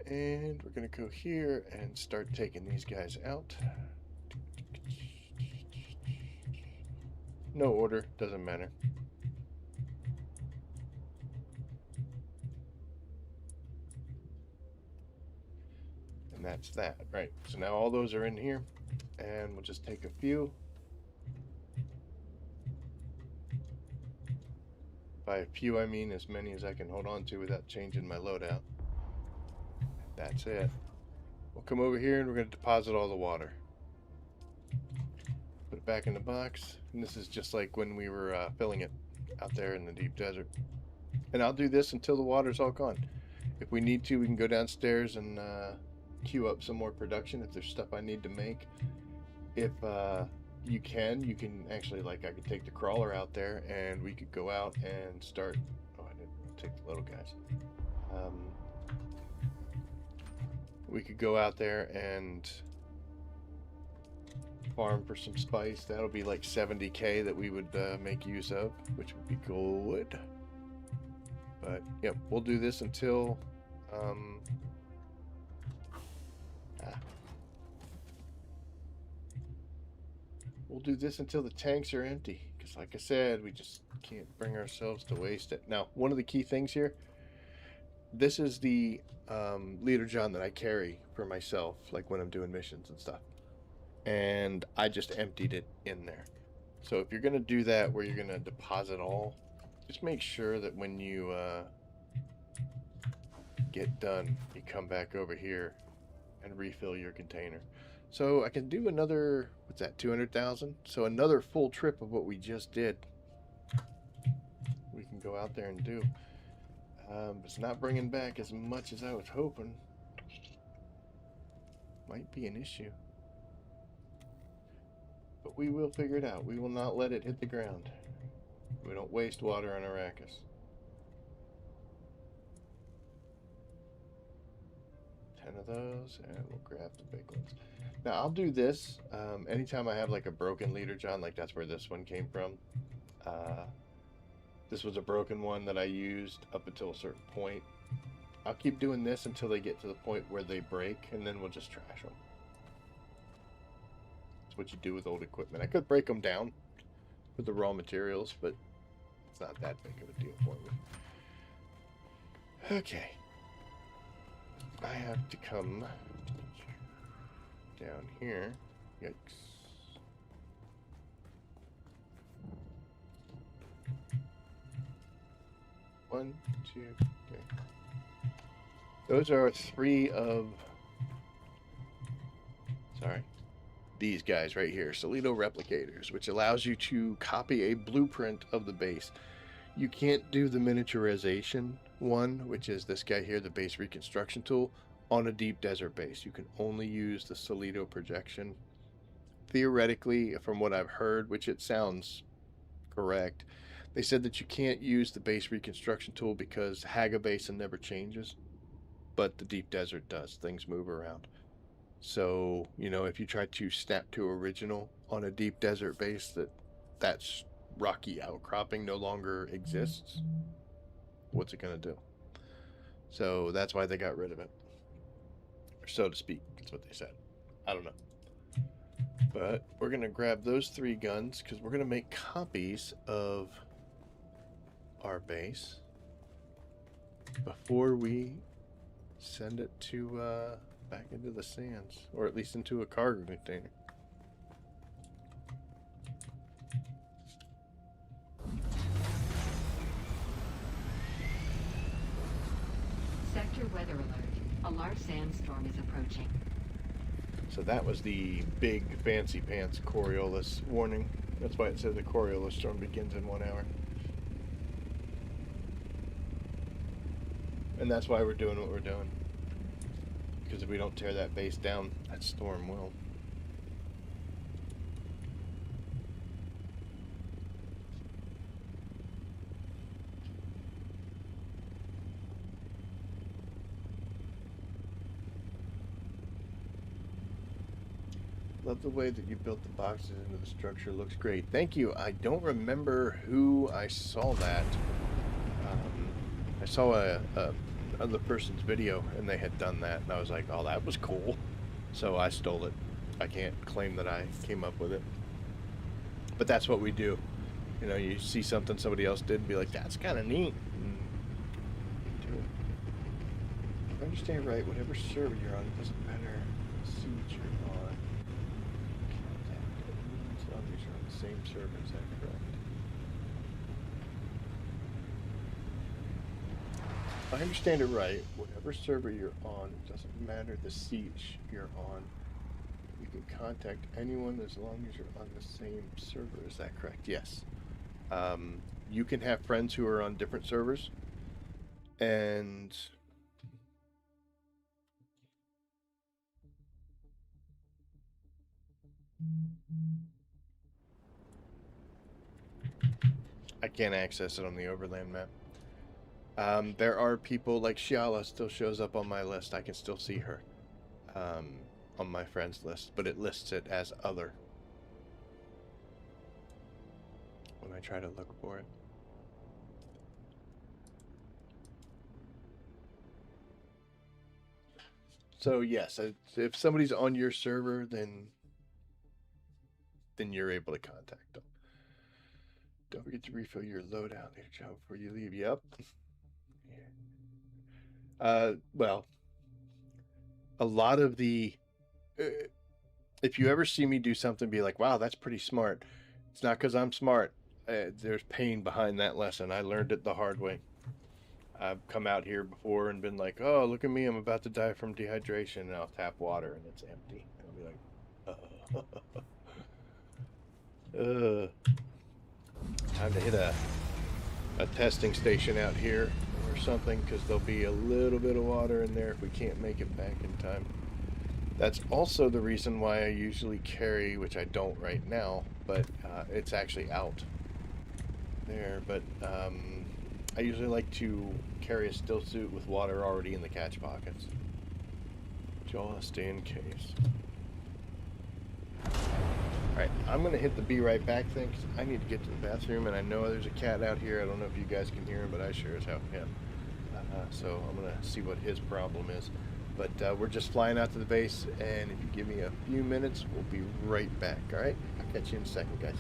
S1: and we're gonna go here and start taking these guys out. No order, doesn't matter. And that's that, right? So now all those are in here, and we'll just take a few. By a few, I mean as many as I can hold on to without changing my loadout. That's it. We'll come over here and we're going to deposit all the water. Put it back in the box, and this is just like when we were filling it out there in the deep desert. And I'll do this until the water's all gone. If we need to, we can go downstairs and queue up some more production if there's stuff I need to make. If you can actually, like, I could take the crawler out there and we could go out and start. Oh, I didn't take the little guys. We could go out there and farm for some spice. That'll be like 70k that we would make use of, which would be good. But yep, we'll do this until we'll do this until the tanks are empty, because like I said, we just can't bring ourselves to waste it. Now, one of the key things here, this is the leader John that I carry for myself, like when I'm doing missions and stuff, and I just emptied it in there. So if you're gonna do that where you're gonna deposit all, just make sure that when you get done, you come back over here and refill your container. So I can do another, what's that, 200,000? So another full trip of what we just did. We can go out there and do. It's not bringing back as much as I was hoping. Might be an issue. But we will figure it out. We will not let it hit the ground. We don't waste water on Arrakis. 10 of those, and we'll grab the big ones. Now, I'll do this anytime I have like a broken leader, John, like that's where this one came from. This was a broken one that I used up until a certain point. I'll keep doing this until they get to the point where they break, and then we'll just trash them. That's what you do with old equipment. I could break them down with the raw materials, but it's not that big of a deal for me. Okay. I have to come down here. Yikes. One, two, three. Those are 3 of, sorry, these guys right here, Solido replicators, which allows you to copy a blueprint of the base. You can't do the miniaturization one, which is this guy here, the base reconstruction tool, on a deep desert base. You can only use the Solido projection. Theoretically, from what I've heard, which it sounds correct, they said that you can't use the base reconstruction tool because Hagabasin never changes, but the deep desert does. Things move around. So, you know, if you try to snap to original on a deep desert base that's rocky outcropping no longer exists, what's it going to do? So that's why they got rid of it, or so to speak. That's what they said. I don't know. But we're going to grab those 3 guns because we're going to make copies of our base before we send it to back into the sands, or at least into a cargo container.
S2: Sector weather alert. A large sandstorm is approaching.
S1: So that was the big fancy pants Coriolis warning. That's why it says the Coriolis storm begins in 1 hour. And that's why we're doing what we're doing. Because if we don't tear that base down, that storm will. Love the way that you built the boxes into the structure. Looks great. Thank you. I don't remember who I saw that. I saw a other person's video and they had done that, and I was like, oh, that was cool. So I stole it. I can't claim that I came up with it. But that's what we do. You know, you see something somebody else did and be like, that's kind of neat. And do it. If I understand right, whatever server you're on, it doesn't matter the seed you're on. As long as you're on the same server, is that correct? If I understand it right, whatever server you're on, it doesn't matter the siege you're on. You can contact anyone as long as you're on the same server. Is that correct? Yes. You can have friends who are on different servers, and I can't access it on the overland map. There are people like Shiala still shows up on my list. I can still see her on my friends list, but it lists it as other. I try to look for it. So yes, if somebody's on your server, then you're able to contact them. Don't forget to refill your loadout later, Joe, before you leave. Yep. Well, a lot of the if you ever see me do something, be like, wow, that's pretty smart. It's not because I'm smart. There's pain behind that lesson. I learned it the hard way. I've come out here before and been like, oh, look at me, I'm about to die from dehydration, and I'll tap water and it's empty. And I'll be like, time to hit a testing station out here or something, because there'll be a little bit of water in there if we can't make it back in time. That's also the reason why I usually carry, which I don't right now, but it's actually out there, but I usually like to carry a still suit with water already in the catch pockets, just in case. Alright, I'm going to hit the be right back thing, because I need to get to the bathroom, and I know there's a cat out here. I don't know if you guys can hear him, but I sure as hell can. So I'm going to see what his problem is. But we're just flying out to the base, and if you give me a few minutes, we'll be right back, alright? I'll catch you in a second, guys.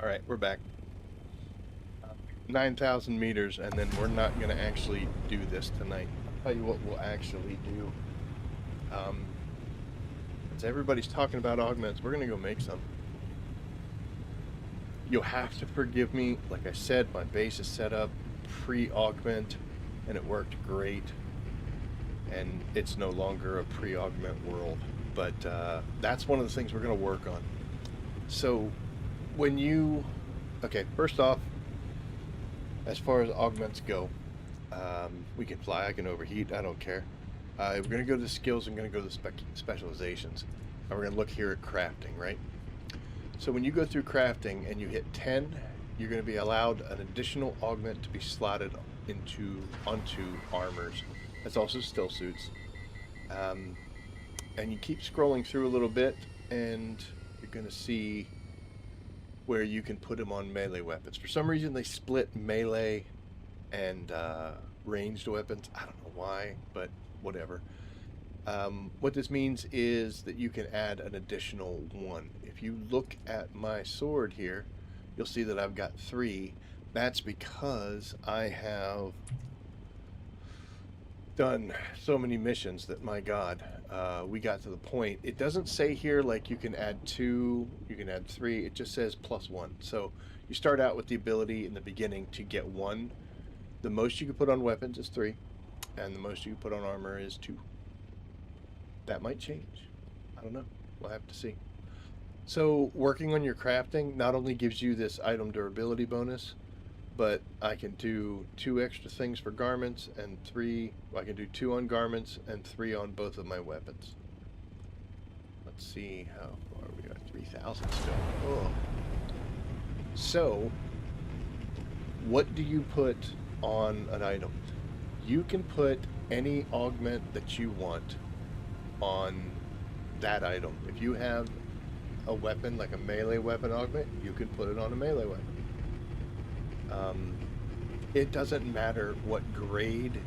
S1: All right, we're back. 9,000 meters, and then we're not going to actually do this tonight. tell you what we'll actually do. Since everybody's talking about augments, we're gonna go make some. You'll have to forgive me. Like I said, my base is set up pre-augment, and it worked great. And it's no longer a pre-augment world, but that's one of the things we're gonna work on. So when you, okay, first off, as far as augments go, we can fly, I can overheat, I don't care. We're going to go to the skills, I'm going to go to the specializations. And we're going to look here at crafting, right? So when you go through crafting and you hit 10, you're going to be allowed an additional augment to be slotted onto armors. That's also still suits. And you keep scrolling through a little bit, and you're going to see where you can put them on melee weapons. For some reason, they split melee and ranged weapons. I don't know why, but whatever. What this means is that you can add an additional one. If you look at my sword here, you'll see that I've got 3. That's because I have done so many missions that, my God, we got to the point. It doesn't say here like you can add 2, you can add 3. It just says +1. So you start out with the ability in the beginning to get 1. The most you can put on weapons is 3, and the most you can put on armor is 2. That might change. I don't know. We'll have to see. So working on your crafting not only gives you this item durability bonus, but I can do 2 extra things for garments and 3. Well, I can do 2 on garments and 3 on both of my weapons. Let's see how far we got. 3,000 still. Oh. So, what do you put on an item? You can put any augment that you want on that item. If you have a weapon like a melee weapon augment, you can put it on a melee weapon. It doesn't matter what grade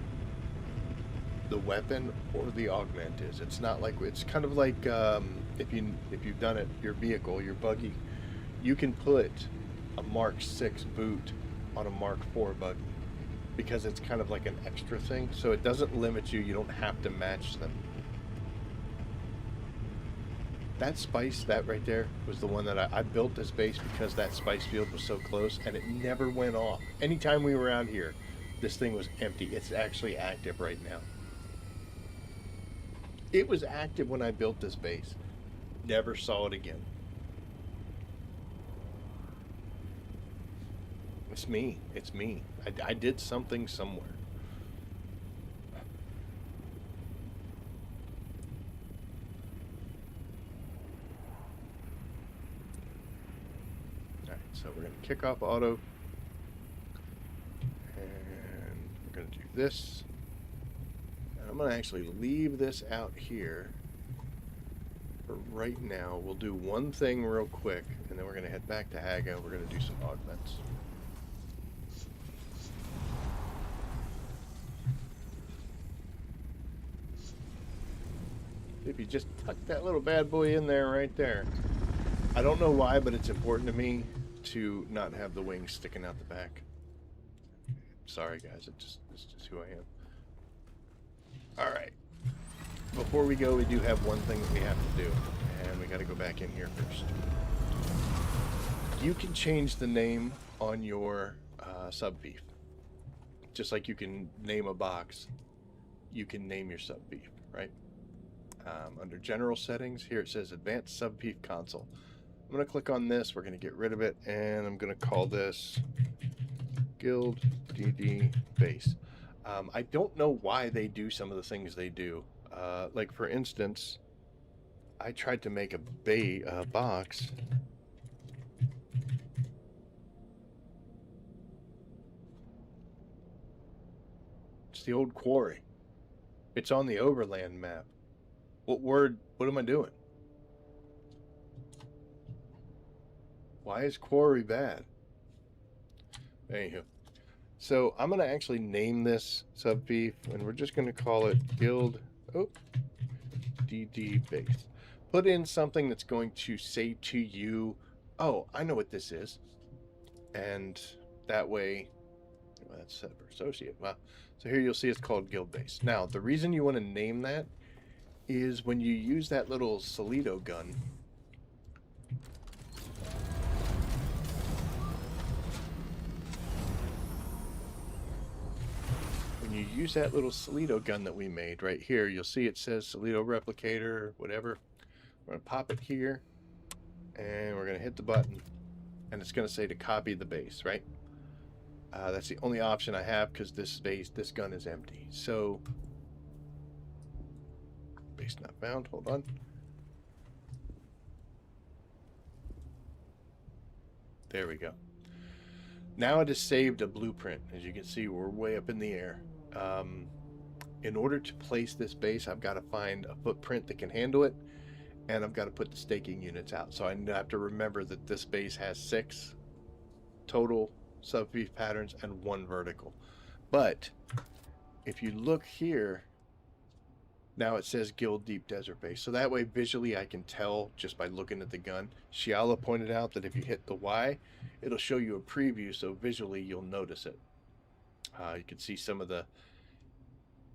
S1: the weapon or the augment is. It's not like, it's kind of like if you've done it, your vehicle, your buggy, you can put a Mark 6 boot on a Mark 4 buggy because it's kind of like an extra thing. So it doesn't limit you. You don't have to match them. That spice, that right there, was the one that I built this base because that spice field was so close, and it never went off. Anytime we were out here, this thing was empty. It's actually active right now. It was active when I built this base. Never saw it again. It's me. It's me. I did something somewhere. So we're going to kick off auto, and we're going to do this. And I'm going to actually leave this out here for right now. We'll do one thing real quick, and then we're going to head back to Haga. We're going to do some augments. If you just tuck that little bad boy in there right there. I don't know why, but it's important to me to not have the wings sticking out the back. Sorry guys, it's just who I am. Alright. Before we go, we do have one thing that we have to do, and we gotta go back in here first. You can change the name on your sub-beef. Just like you can name a box, you can name your sub-beef, right? Under general settings, here it says advanced sub-beef console. I'm going to click on this, we're going to get rid of it, and I'm going to call this Guild DD Base. I don't know why they do some of the things they do. Like for instance, I tried to make a box. It's the old quarry. It's on the overland map. What am I doing? Why is quarry bad? Anywho. So I'm going to actually name this sub-beef, and we're just going to call it Guild DD Base. Put in something that's going to say to you, oh, I know what this is. And that way, that's set for associate. Wow. So here you'll see it's called guild base. Now, the reason you want to name that is when you use that little Solido gun. When you use that little Solido gun that we made right here, you'll see it says Solido Replicator, whatever. We're going to pop it here, and we're going to hit the button, and it's going to say to copy the base, right? That's the only option I have because this gun is empty. So, base not found. Hold on. There we go. Now it has saved a blueprint. As you can see, we're way up in the air. In order to place this base, I've got to find a footprint that can handle it, and I've got to put the staking units out. So I have to remember that this base has 6 total subfief patterns and 1 vertical. But if you look here, now it says Guild Deep Desert Base. So that way visually I can tell just by looking at the gun. Shiala pointed out that if you hit the Y, it'll show you a preview, so visually you'll notice it. You can see some of the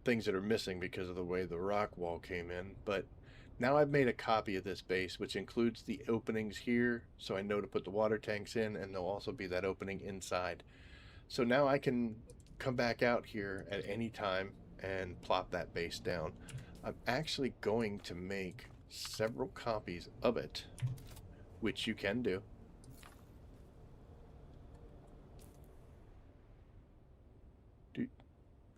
S1: things that are missing because of the way the rock wall came in. But now I've made a copy of this base, which includes the openings here, so I know to put the water tanks in, and there'll also be that opening inside. So now I can come back out here at any time and plop that base down. I'm actually going to make several copies of it, which you can do.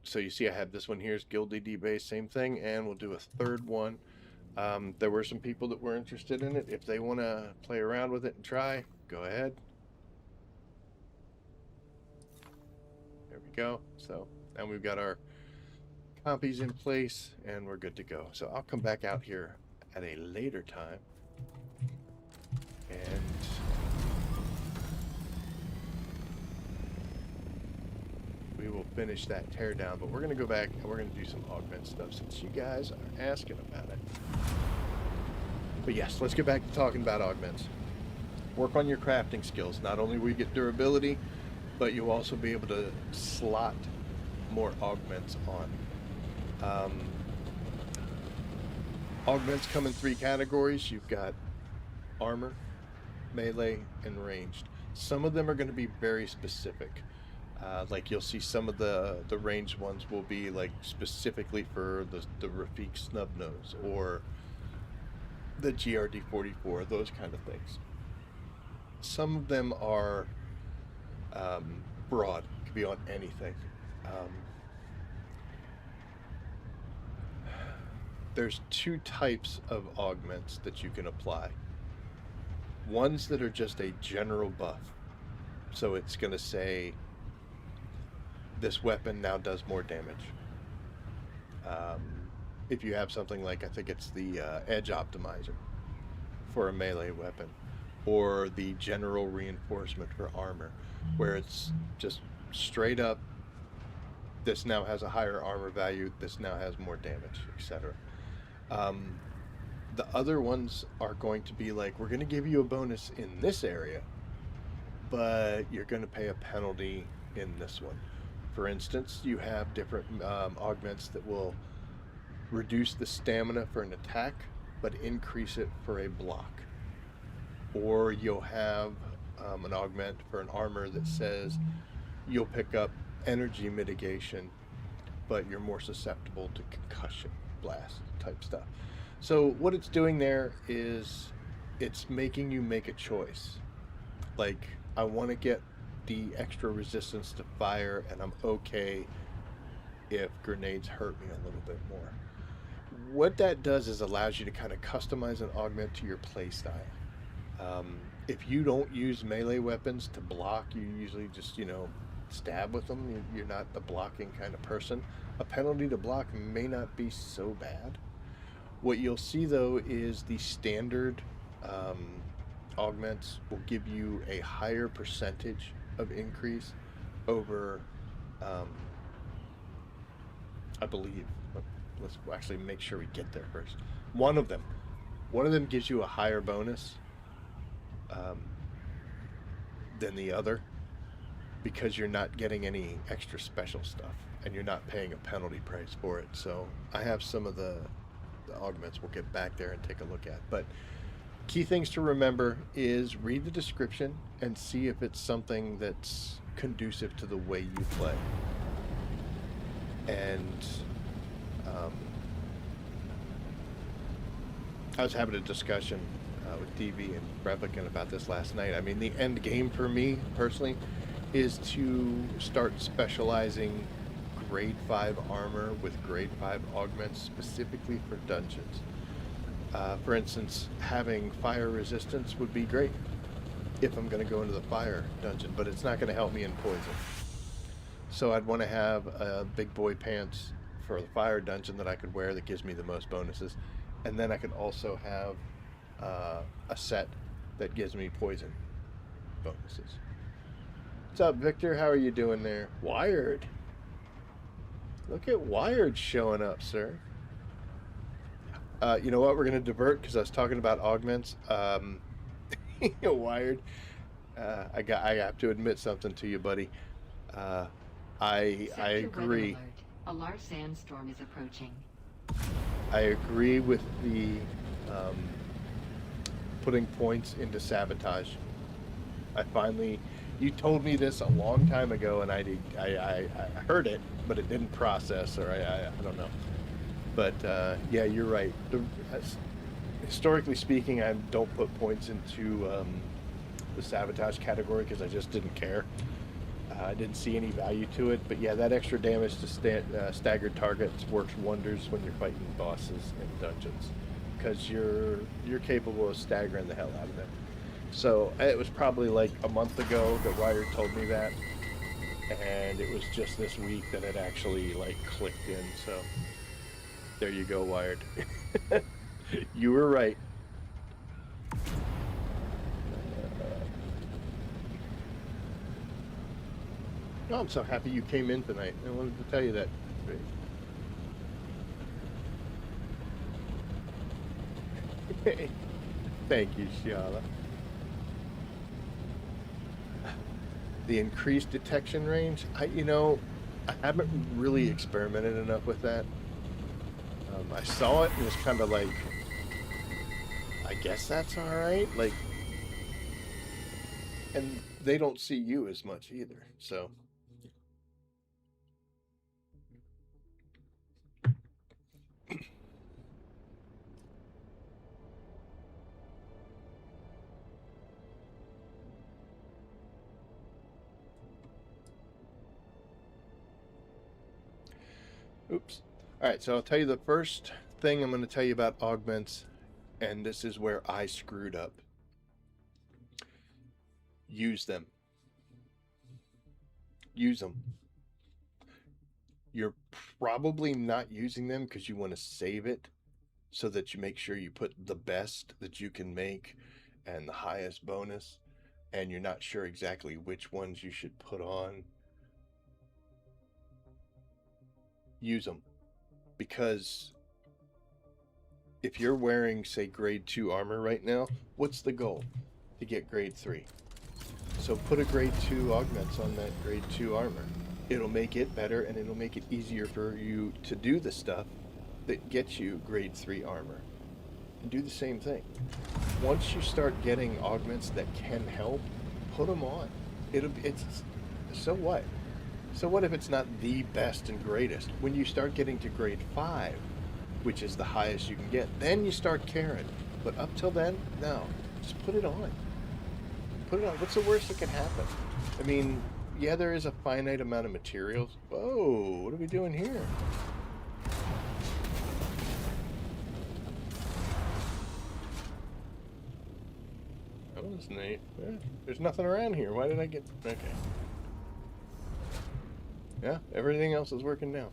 S1: So you see I have this one here is Guild DD base, same thing, and we'll do a third one. There were some people that were interested in it. If they want to play around with it and try, go ahead. There we go. So now we've got our copies in place and we're good to go. So I'll come back out here at a later time and we will finish that teardown, but we're going to go back and we're going to do some augment stuff since you guys are asking about it. But yes, let's get back to talking about augments. Work on your crafting skills. Not only will you get durability, but you'll also be able to slot more augments on. Augments come in 3 categories. You've got armor, melee, and ranged. Some of them are going to be very specific. Like you'll see some of the ranged ones will be like specifically for the Rafik Snubnose or the GRD44, those kind of things. Some of them are broad, could be on anything. There's 2 types of augments that you can apply. Ones that are just a general buff. So it's going to say this weapon now does more damage. If you have something like, I think it's the edge optimizer for a melee weapon, or the general reinforcement for armor, where it's just straight up, this now has a higher armor value, this now has more damage, etc. The other ones are going to be like, we're going to give you a bonus in this area, but you're going to pay a penalty in this one. For instance, you have different augments that will reduce the stamina for an attack, but increase it for a block. Or you'll have an augment for an armor that says you'll pick up energy mitigation, but you're more susceptible to concussion blast type stuff. So what it's doing there is it's making you make a choice. Like, I want to get the extra resistance to fire, and I'm okay if grenades hurt me a little bit more. What that does is allows you to kind of customize an augment to your playstyle. If you don't use melee weapons to block, you usually just, stab with them. You're not the blocking kind of person. A penalty to block may not be so bad. What you'll see though is the standard augments will give you a higher percentage of increase over, I believe, let's actually make sure we get there first. One of them gives you a higher bonus than the other. because you're not getting any extra special stuff and you're not paying a penalty price for it. So I have some of the augments we'll get back there and take a look at. But key things to remember is read the description and see if it's something that's conducive to the way you play. And I was having a discussion with DV and Replicant about this last night. I mean, the end game for me personally is to start specializing grade 5 armor with grade 5 augments specifically for dungeons. For instance, having fire resistance would be great if I'm going to go into the fire dungeon, but it's not going to help me in poison. So I'd want to have big boy pants for the fire dungeon that I could wear that gives me the most bonuses. And then I could also have a set that gives me poison bonuses. What's up, Victor? How are you doing there? Wired. Look at Wired showing up, sir. You know what? We're going to divert because I was talking about augments. Wired. I have to admit something to you, buddy. I agree.
S2: A large sandstorm is approaching.
S1: I agree with the putting points into sabotage. I finally, you told me this a long time ago, and I heard it, but it didn't process, or I don't know. But yeah, you're right. Historically speaking, I don't put points into the sabotage category because I just didn't care. I didn't see any value to it, but yeah, that extra damage to staggered targets works wonders when you're fighting bosses in dungeons, because you're capable of staggering the hell out of them. So it was probably like a month ago that Wired told me that, and it was just this week that it actually like clicked in. So there you go, Wired. You were right. Oh, I'm so happy you came in tonight. I wanted to tell you that. Thank you, Shiala. The increased detection range, I haven't really experimented enough with that. I saw it and was kind of like, I guess that's all right. Like, and they don't see you as much either, so. Oops. All right, so I'll tell you the first thing I'm going to tell you about augments, and this is where I screwed up. Use them. Use them. You're probably not using them because you want to save it so that you make sure you put the best that you can make and the highest bonus, and you're not sure exactly which ones you should put on. Use them, because if you're wearing, say, grade 2 armor right now, what's the goal? To get grade 3. So put a grade 2 augments on that grade 2 armor. It'll make it better, and it'll make it easier for you to do the stuff that gets you grade 3 armor. And do the same thing. Once you start getting augments that can help, put them on. It's so what? So what if it's not the best and greatest? When you start getting to grade 5, which is the highest you can get, then you start caring. But up till then, no. Just put it on. Put it on. What's the worst that can happen? I mean, yeah, there is a finite amount of materials. Whoa, what are we doing here? That was neat. Yeah, there's nothing around here. Why did I get... Okay. Yeah, everything else is working now.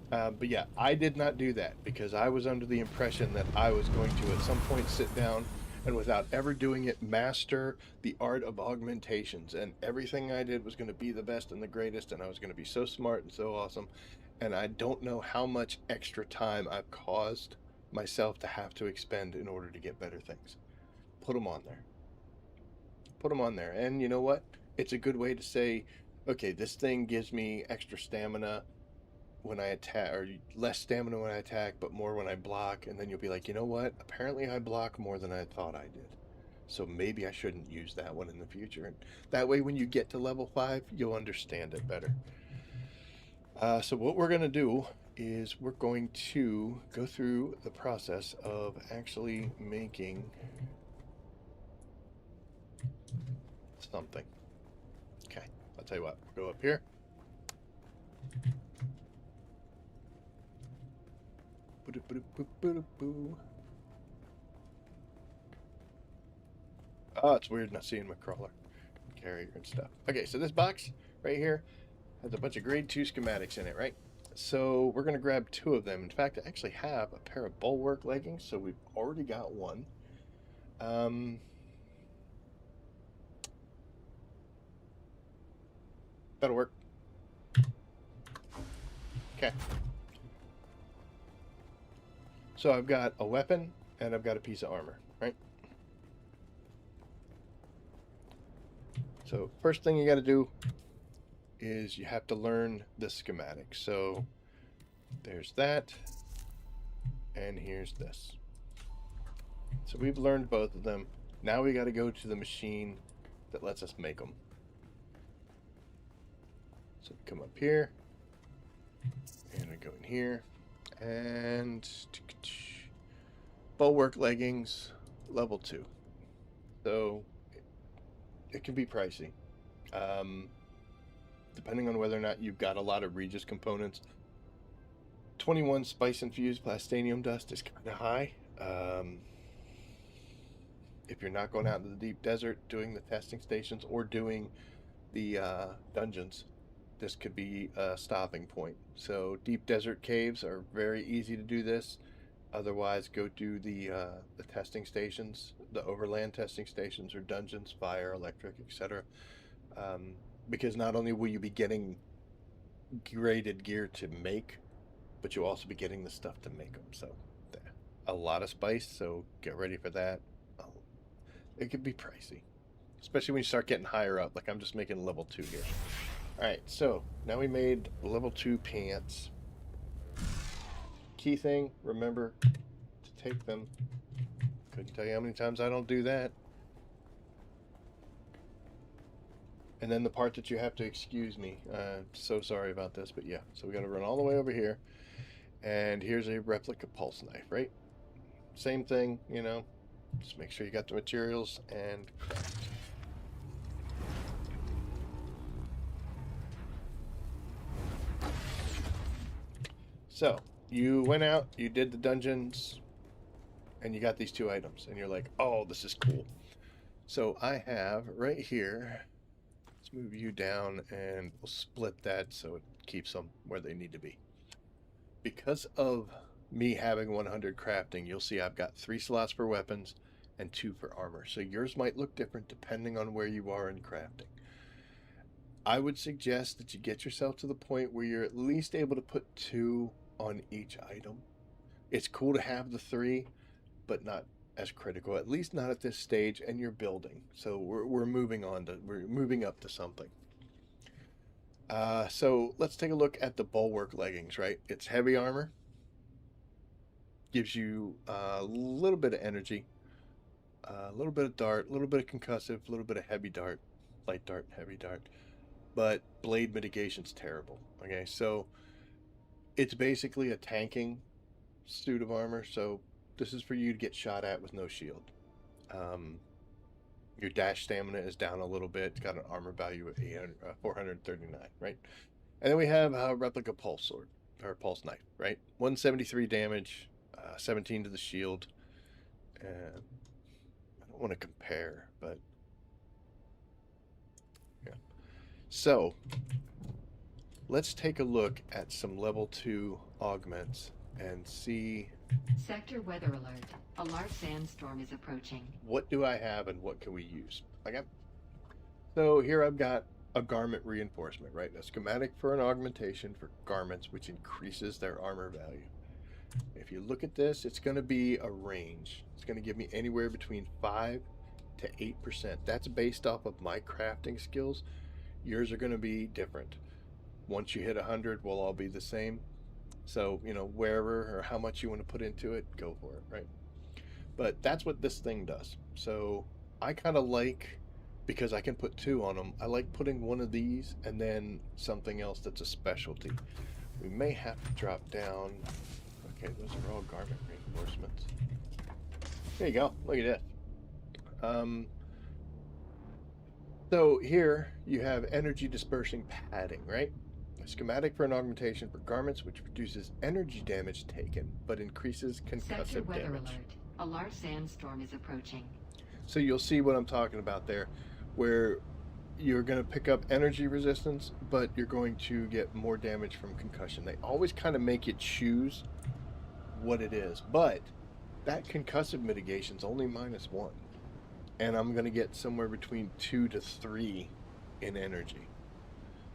S1: But yeah, I did not do that because I was under the impression that I was going to at some point sit down and, without ever doing it, master the art of augmentations, and everything I did was going to be the best and the greatest, and I was going to be so smart and so awesome. And I don't know how much extra time I've caused myself to have to expend in order to get better things. Put them on there. Put them on there. And you know what? It's a good way to say, okay, this thing gives me extra stamina when I attack, or less stamina when I attack, but more when I block. And then you'll be like, you know what? Apparently I block more than I thought I did. So maybe I shouldn't use that one in the future. And that way, when you get to level 5, you'll understand it better. So what we're going to do is we're going to go through the process of actually making something. Okay, I'll tell you what. We'll go up here. Oh, it's weird not seeing my crawler carrier and stuff. Okay, so this box right here has a bunch of grade 2 schematics in it, right? So we're going to grab 2 of them. In fact, I actually have a pair of bulwark leggings, so we've already got one. That'll work. Okay. So I've got a weapon and I've got a piece of armor, right? So first thing you got to do is you have to learn the schematic. So there's that, and here's this. So we've learned both of them. Now we got to go to the machine that lets us make them. So we come up here, and we go in here, and bulwark leggings, level 2. So it can be pricey, depending on whether or not you've got a lot of Regis components. 21 spice infused plastanium dust is kind of high. If you're not going out into the deep desert doing the testing stations or doing the dungeons, this could be a stopping point. So deep desert caves are very easy to do this. Otherwise, go do the testing stations, the overland testing stations or dungeons, fire, electric, etc. Because not only will you be getting graded gear to make, but you'll also be getting the stuff to make them. So a lot of spice, so get ready for that. It could be pricey, especially when you start getting higher up. Like I'm just making level 2 here. All right, so now we made level 2 pants. Key thing, remember to take them. Couldn't tell you how many times I don't do that. And then the part that you have to excuse me. So sorry about this, but yeah. So we got to run all the way over here. And here's a replica pulse knife, right? Same thing, you know. Just make sure you got the materials and craft. So you went out, you did the dungeons, and you got these 2 items, and you're like, oh, this is cool. So I have right here, let's move you down and we'll split that so it keeps them where they need to be. Because of me having 100 crafting, you'll see I've got 3 slots for weapons and 2 for armor. So yours might look different depending on where you are in crafting. I would suggest that you get yourself to the point where you're at least able to put 2 on each item. It's cool to have the 3, but not as critical, at least not at this stage, and you're building. So we're moving up to something. So let's take a look at the bulwark leggings, right? It's heavy armor, gives you a little bit of energy, a little bit of dart, a little bit of concussive, a little bit of heavy dart, light dart, heavy dart, but blade mitigation's terrible. Okay, so it's basically a tanking suit of armor. So this is for you to get shot at with no shield. Your dash stamina is down a little bit. It's got an armor value of 439, right? And then we have a replica pulse sword, or pulse knife, right? 173 damage, 17 to the shield. I don't want to compare, but yeah. So let's take a look at some level 2 augments and see.
S2: Sector weather alert. A large sandstorm is approaching.
S1: What do I have and what can we use? Okay. So here I've got a garment reinforcement, right? A schematic for an augmentation for garments, which increases their armor value. If you look at this, it's going to be a range. It's going to give me anywhere between 5 to 8%. That's based off of my crafting skills. Yours are going to be different. Once you hit 100, we'll all be the same. So, you know, wherever or how much you want to put into it, go for it, right? But that's what this thing does. So I kind of like, because I can put 2 on them, I like putting one of these and then something else that's a specialty. We may have to drop down. Okay, those are all garment reinforcements. There you go. Look at this. So here you have energy dispersing padding, right? A schematic for an augmentation for garments which reduces energy damage taken but increases
S2: Sector
S1: concussive
S2: weather
S1: damage.
S2: alert. A large sandstorm is approaching.
S1: So you'll see what I'm talking about there, where you're going to pick up energy resistance, but you're going to get more damage from concussion. They always kind of make you choose what it is, but that concussive mitigation is only -1, and I'm going to get somewhere between 2 to 3 in energy.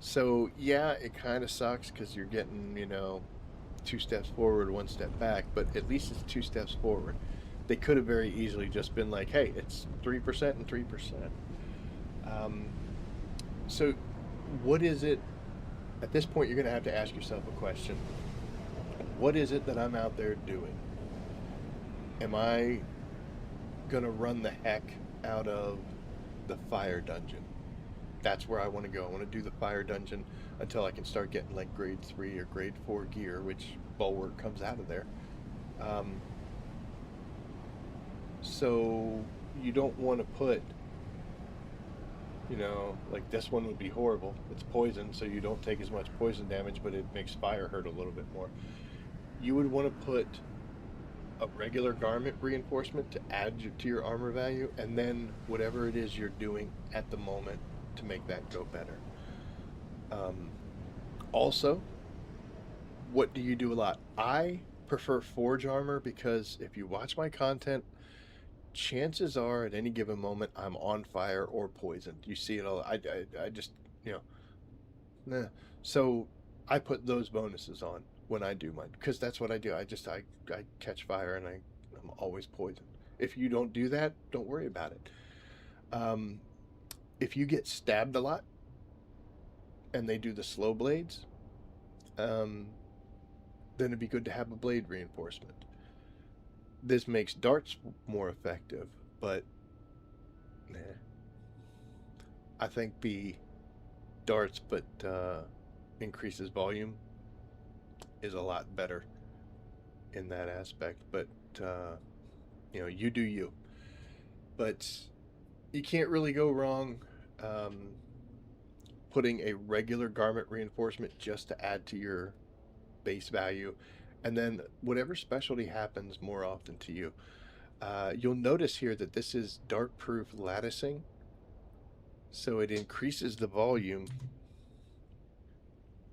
S1: So yeah, it kind of sucks because you're getting, you know, 2 steps forward, 1 step back, but at least it's 2 steps forward. They could have very easily just been like, hey, it's 3% and 3%. So what is it? At this point, you're going to have to ask yourself a question. What is it that I'm out there doing? Am I going to run the heck out of the fire dungeon? That's where I want to go. I want to do the fire dungeon until I can start getting like grade 3 or grade 4 gear, which bulwark comes out of there. So you don't want to put, you know, like this one would be horrible. It's poison, so you don't take as much poison damage, but it makes fire hurt a little bit more. You would want to put a regular garment reinforcement to add to your armor value, and then whatever it is you're doing at the moment to make that go better. Also, what do you do a lot? I prefer forge armor because if you watch my content, chances are at any given moment I'm on fire or poisoned. You see it all. I just, you know, nah. So I put those bonuses on when I do mine because that's what I do. I catch fire and I'm always poisoned. If you don't do that, don't worry about it. If you get stabbed a lot and they do the slow blades, then it'd be good to have a blade reinforcement. This makes darts more effective, but I think the darts but increases volume is a lot better in that aspect. But you know, you do you. But you can't really go wrong putting a regular garment reinforcement just to add to your base value, and then whatever specialty happens more often to you. You'll notice here that this is dark proof latticing, so it increases the volume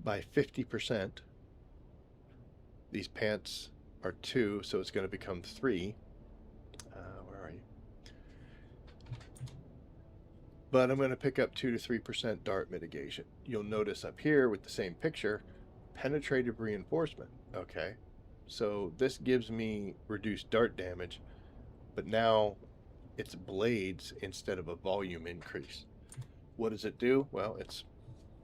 S1: by 50%. These pants are 2, so it's going to become 3. Where are you? But I'm going to pick up 2 to 3% dart mitigation. You'll notice up here with the same picture, penetrative reinforcement. Okay, so this gives me reduced dart damage, but now it's blades instead of a volume increase. What does it do? Well, it's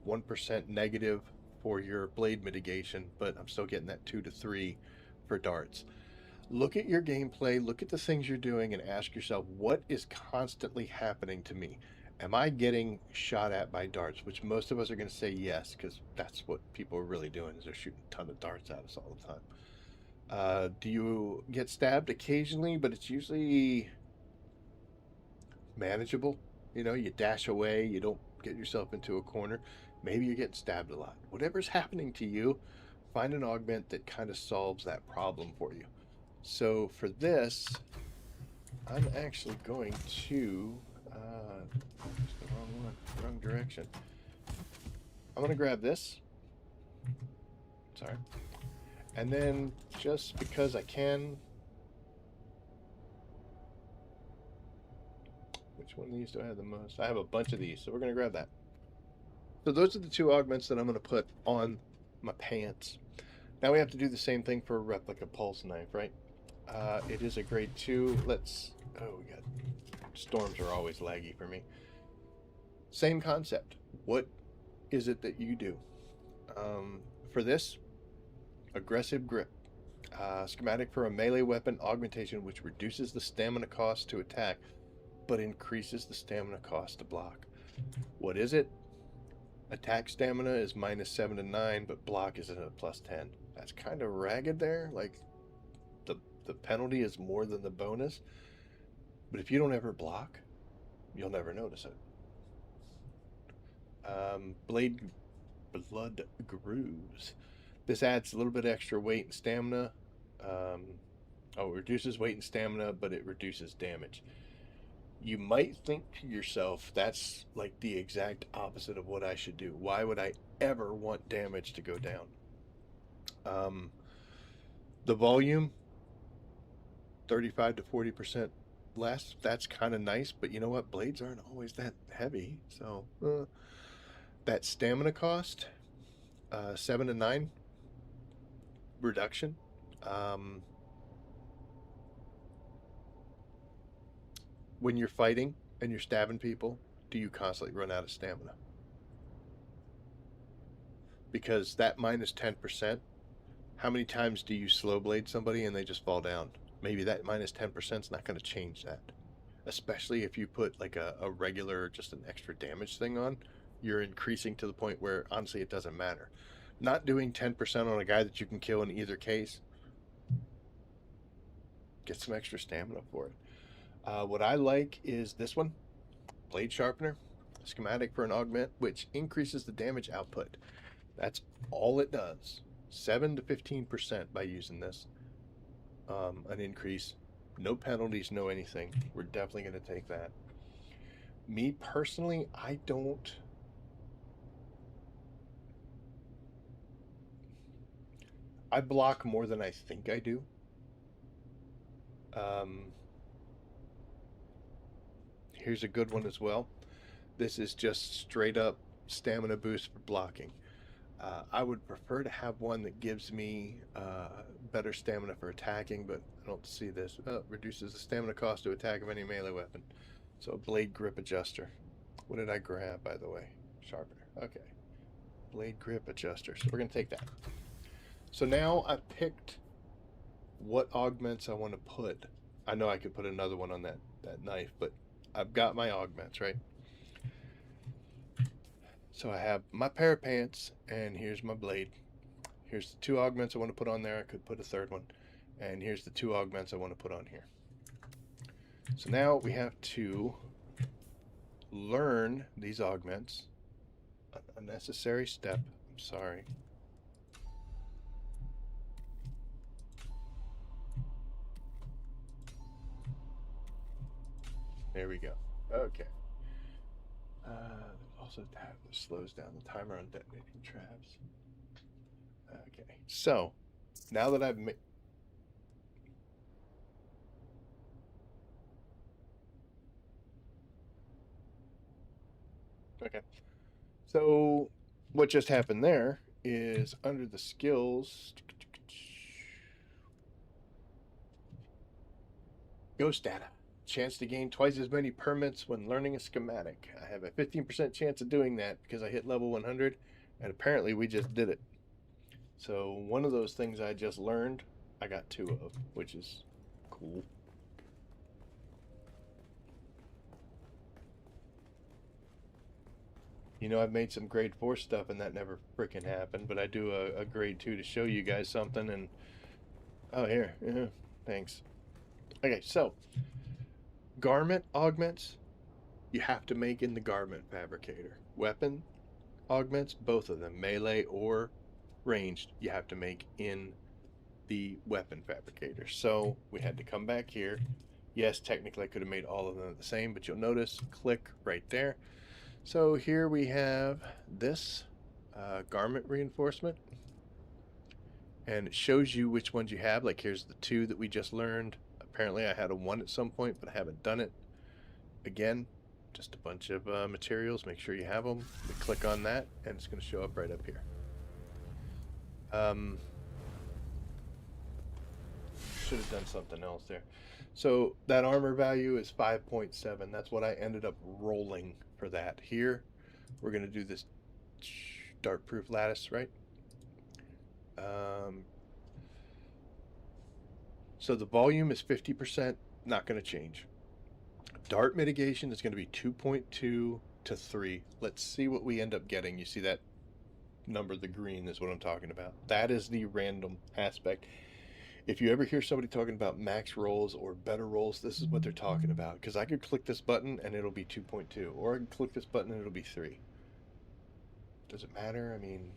S1: 1% negative for your blade mitigation, but I'm still getting that 2 to 3 for darts. Look at your gameplay, look at the things you're doing, and ask yourself, what is constantly happening to me? Am I getting shot at by darts? Which most of us are going to say yes, because that's what people are really doing, is they're shooting a ton of darts at us all the time. Do you get stabbed occasionally, but it's usually manageable? You know, you dash away, you don't get yourself into a corner. Maybe you're getting stabbed a lot. Whatever's happening to you, find an augment that kind of solves that problem for you. So for this, I'm actually going to the wrong one, wrong direction. I'm gonna grab this. Sorry. And then just because I can, which one of these do I have the most? I have a bunch of these, so we're gonna grab that. So those are the 2 augments that I'm gonna put on my pants. Now we have to do the same thing for a replica pulse knife, right? It is a grade 2. Let's, oh, storms are always laggy for me. Same concept. What is it that you do? For this, aggressive grip. Schematic for a melee weapon augmentation which reduces the stamina cost to attack but increases the stamina cost to block. What is it? Attack stamina is -7 to 9, but block is at a +10. That's kind of ragged there. Like, the penalty is more than the bonus. But if you don't ever block, you'll never notice it. Blood grooves. This adds a little bit extra weight and stamina. It reduces weight and stamina, but it reduces damage. You might think to yourself, that's like the exact opposite of what I should do. Why would I ever want damage to go down? The volume, 35 to 40% less. That's kind of nice, but you know what? Blades aren't always that heavy. So that stamina cost, 7 to 9 reduction. When you're fighting and you're stabbing people, do you constantly run out of stamina? Because that -10%, how many times do you slow blade somebody and they just fall down? Maybe that -10% is not going to change that. Especially if you put like a regular, just an extra damage thing on, you're increasing to the point where honestly it doesn't matter. Not doing 10% on a guy that you can kill in either case, get some extra stamina for it. What I like is this one, Blade Sharpener, schematic for an augment, which increases the damage output. That's all it does. 7 to 15% by using this. An increase. No penalties, no anything. We're definitely going to take that. Me personally, I block more than I think I do. Here's a good one as well. This is just straight up stamina boost for blocking. I would prefer to have one that gives me better stamina for attacking, but I don't see this. Reduces the stamina cost to attack of any melee weapon. So a blade grip adjuster. What did I grab, by the way? Sharpener. Okay. Blade grip adjuster. So we're going to take that. So now I've picked what augments I want to put. I know I could put another one on that knife, but I've got my augments, right? So I have my pair of pants, and here's my blade. Here's the 2 augments I want to put on there. I could put a 3rd one. And here's the 2 augments I want to put on here. So now we have to learn these augments. A necessary step. I'm sorry. There we go. Okay. Also that slows down the timer on detonating traps. Okay. So now that I've made... Okay. So what just happened there is under the skills, ghost data. Chance to gain twice as many permits when learning a schematic. I have a 15% chance of doing that because I hit level 100, and apparently we just did it. So one of those things I just learned, I got 2 of, which is cool. You know, I've made some grade 4 stuff and that never freaking happened, but I do a grade 2 to show you guys something, and oh, here, yeah, thanks. Okay, so garment augments, you have to make in the garment fabricator. Weapon augments, both of them, melee or ranged, you have to make in the weapon fabricator. So we had to come back here. Yes, technically I could have made all of them the same, but you'll notice, click right there. So here we have this garment reinforcement, and it shows you which ones you have. Like here's the 2 that we just learned. Apparently I had a 1 at some point, but I haven't done it. Again, just a bunch of materials. Make sure you have them. We click on that, and it's going to show up right up here. Should have done something else there. So that armor value is 5.7. That's what I ended up rolling for that. Here, we're going to do this Dark-proof lattice, right? So the volume is 50%, not going to change. Dart mitigation is going to be 2.2 to 3. Let's see what we end up getting. You see that number, the green is what I'm talking about. That is the random aspect. If you ever hear somebody talking about max rolls or better rolls, this is what they're talking about. Because I could click this button and it'll be 2.2, or I can click this button and it'll be 3. Does it matter? I mean,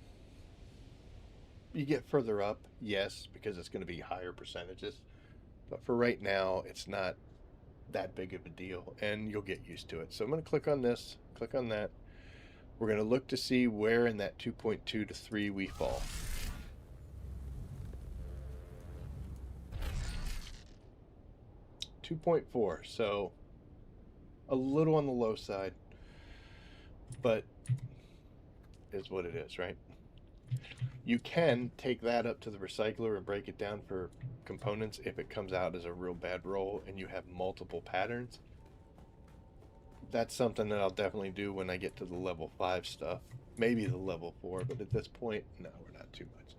S1: you get further up, yes, because it's going to be higher percentages. But for right now, it's not that big of a deal, and you'll get used to it. So I'm going to click on this, click on that. We're going to look to see where in that 2.2 to 3 we fall. .4, so a little on the low side, but is what it is, right? You can take that up to the recycler and break it down for components if it comes out as a real bad roll and you have multiple patterns. That's something that I'll definitely do when I get to the level 5 stuff. Maybe the level 4, but at this point, no, we're not too much.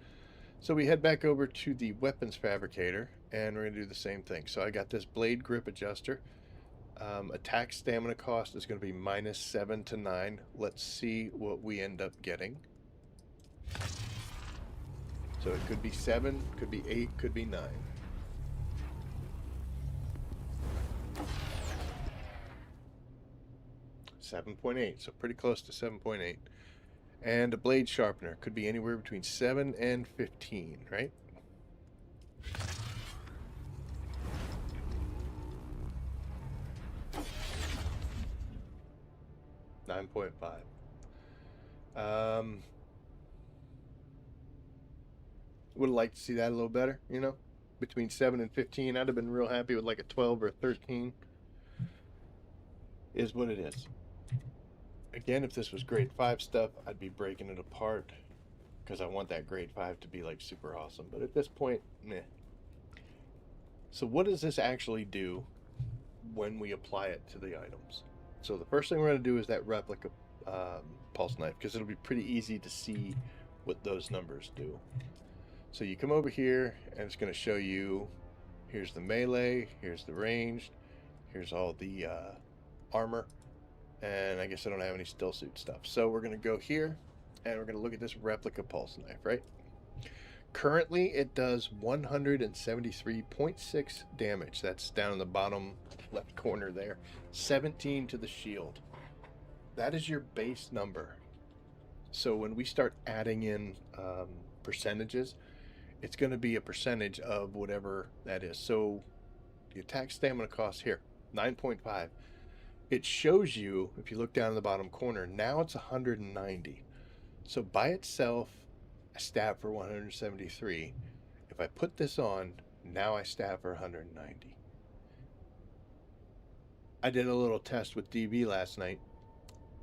S1: So we head back over to the weapons fabricator, and we're going to do the same thing. So I got this blade grip adjuster. Attack stamina cost is going to be -7 to 9. Let's see what we end up getting. So it could be 7, could be 8, could be 9. .8, so pretty close to 7.8. And a blade sharpener could be anywhere between 7 and 15, right? .5. Would have liked to see that a little better, you know? Between 7 and 15, I'd have been real happy with like a 12 or a 13. Is what it is. Again, if this was grade 5 stuff, I'd be breaking it apart because I want that grade 5 to be like super awesome. But at this point, meh. So what does this actually do when we apply it to the items? So the first thing we're going to do is that replica pulse knife, because it'll be pretty easy to see what those numbers do. So you come over here and it's going to show you, here's the melee, here's the ranged, here's all the armor, and I guess I don't have any still suit stuff. So we're going to go here and we're going to look at this replica pulse knife, right? Currently it does 173.6 damage. That's down in the bottom left corner there. 17 to the shield. That is your base number. So when we start adding in percentages, it's going to be a percentage of whatever that is. So the attack stamina cost here, 9.5. It shows you, if you look down in the bottom corner, now it's 190. So by itself, I stab for 173. If I put this on, now I stab for 190. I did a little test with DB last night.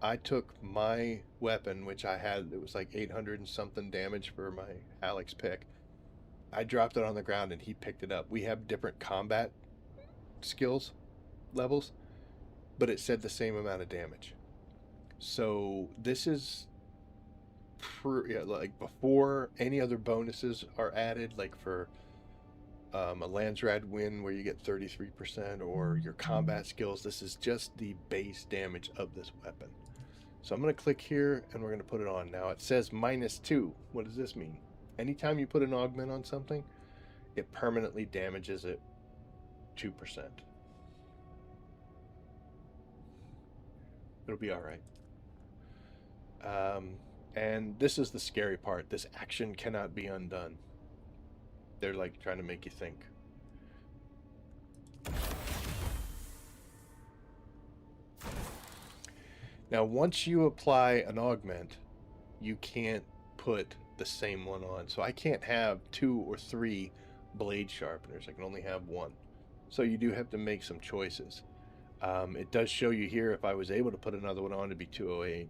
S1: I took my weapon, which I had, it was like 800 and something damage for my Alex pick. I dropped it on the ground and he picked it up. We have different combat skills levels, but it said the same amount of damage. So this is like before any other bonuses are added, like for a Landsrad win where you get 33%, or your combat skills. This is just the base damage of this weapon. So I'm going to click here and we're going to put it on. Now it says -2. What does this mean? Anytime you put an augment on something, it permanently damages it 2%. It'll be all right. And this is the scary part. This action cannot be undone. They're like trying to make you think. Now, once you apply an augment, you can't put the same one on. So I can't have 2 or 3 blade sharpeners. I can only have 1. So you do have to make some choices. It does show you here, if I was able to put another one on, it'd be 208.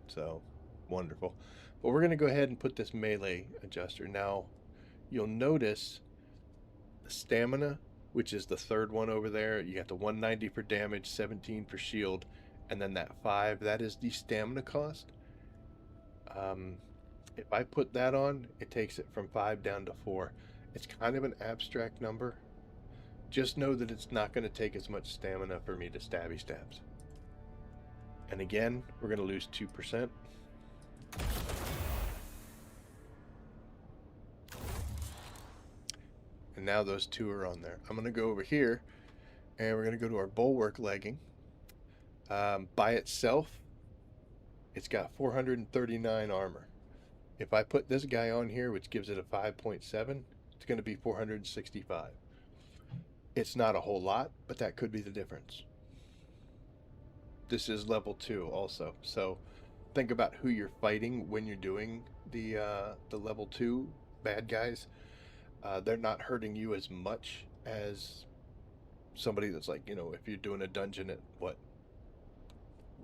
S1: So wonderful. But we're going to go ahead and put this melee adjuster. Now, you'll notice the stamina, which is the third one over there. You got the 190 for damage, 17 for shield, and then that 5. That is the stamina cost. If I put that on, it takes it from 5 down to 4. It's kind of an abstract number. Just know that it's not going to take as much stamina for me to stabby stabs. And again, we're going to lose 2%. And now those 2 are on there. I'm going to go over here, and we're going to go to our bulwark legging. By itself, it's got 439 armor. If I put this guy on here, which gives it a 5.7, it's going to be 465. It's not a whole lot, but that could be the difference. This is level 2 also, so think about who you're fighting when you're doing the level 2 bad guys. They're not hurting you as much as somebody that's like, you know, if you're doing a dungeon at what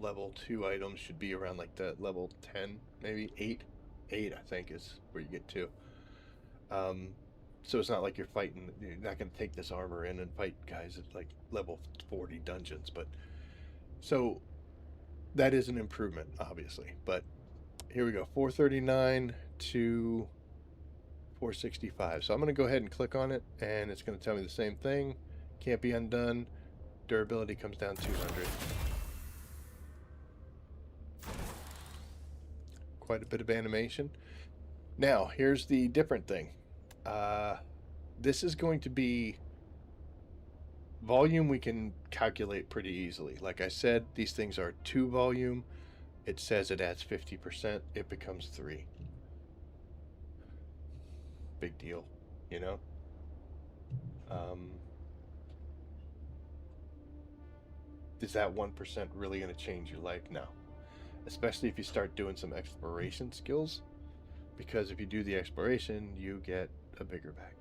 S1: level 2 items should be around like the level 10, maybe 8 I think is where you get to. So it's not like you're not going to take this armor in and fight guys at like level 40 dungeons, but so that is an improvement, obviously. But here we go, 439 to 465. So I'm going to go ahead and click on it, and it's going to tell me the same thing. Can't be undone. Durability comes down 200. Quite a bit of animation. Now, here's the different thing. This is going to be volume we can calculate pretty easily. Like I said, these things are 2 volume. It says it adds 50%. It becomes 3. Big deal, you know? Is that 1% really going to change your life? No. Especially if you start doing some exploration skills. Because if you do the exploration, you get a bigger backpack.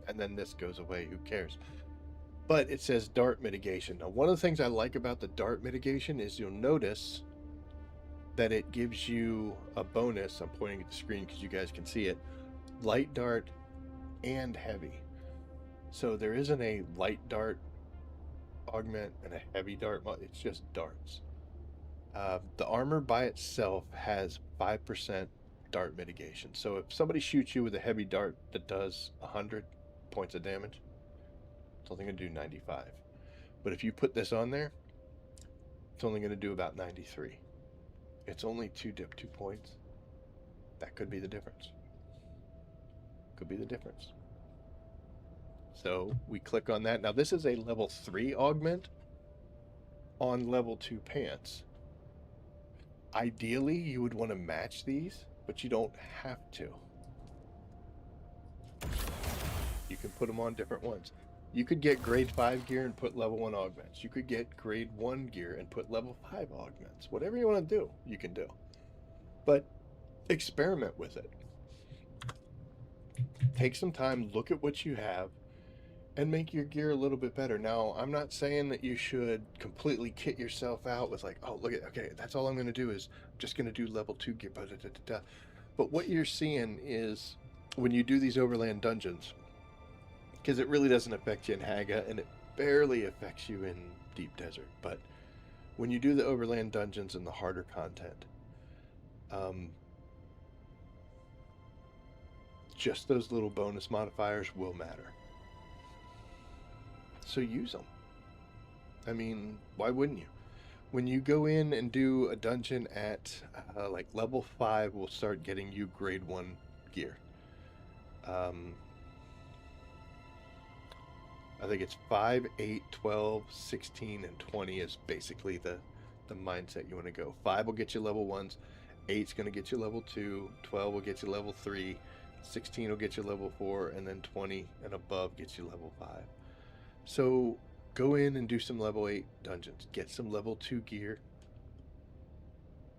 S1: And then this goes away, who cares? But it says dart mitigation. Now, one of the things I like about the dart mitigation is you'll notice that it gives you a bonus. I'm pointing at the screen because you guys can see it. Light dart and heavy. So there isn't a light dart augment and a heavy dart. It's just darts. The armor by itself has 5% dart mitigation. So if somebody shoots you with a heavy dart that does 100 points of damage, it's only going to do 95. But if you put this on there, it's only going to do about 93. It's only 2 points. That could be the difference. Could be the difference. So we click on that. Now this is a level 3 augment on level 2 pants. Ideally, you would want to match these, but you don't have to. You can put them on different ones. You could get grade 5 gear and put level 1 augments. You could get grade 1 gear and put level 5 augments. Whatever you want to do, you can do. But experiment with it. Take some time, look at what you have, and make your gear a little bit better. Now, I'm not saying that you should completely kit yourself out with like, oh, look at, okay, that's all I'm going to do is I'm just going to do level 2 gear. But what you're seeing is when you do these overland dungeons, because it really doesn't affect you in Haga, and it barely affects you in Deep Desert. But when you do the overland dungeons and the harder content, just those little bonus modifiers will matter. So use them. I mean, why wouldn't you? When you go in and do a dungeon at like level 5, will start getting you grade 1 gear. I think it's 5, 8, 12, 16, and 20 is basically the mindset you want to go. 5 will get you level 1s, 8's going to get you level 2, 12 will get you level 3, 16 will get you level 4, and then 20 and above gets you level 5. So go in and do some level 8 dungeons. Get some level 2 gear.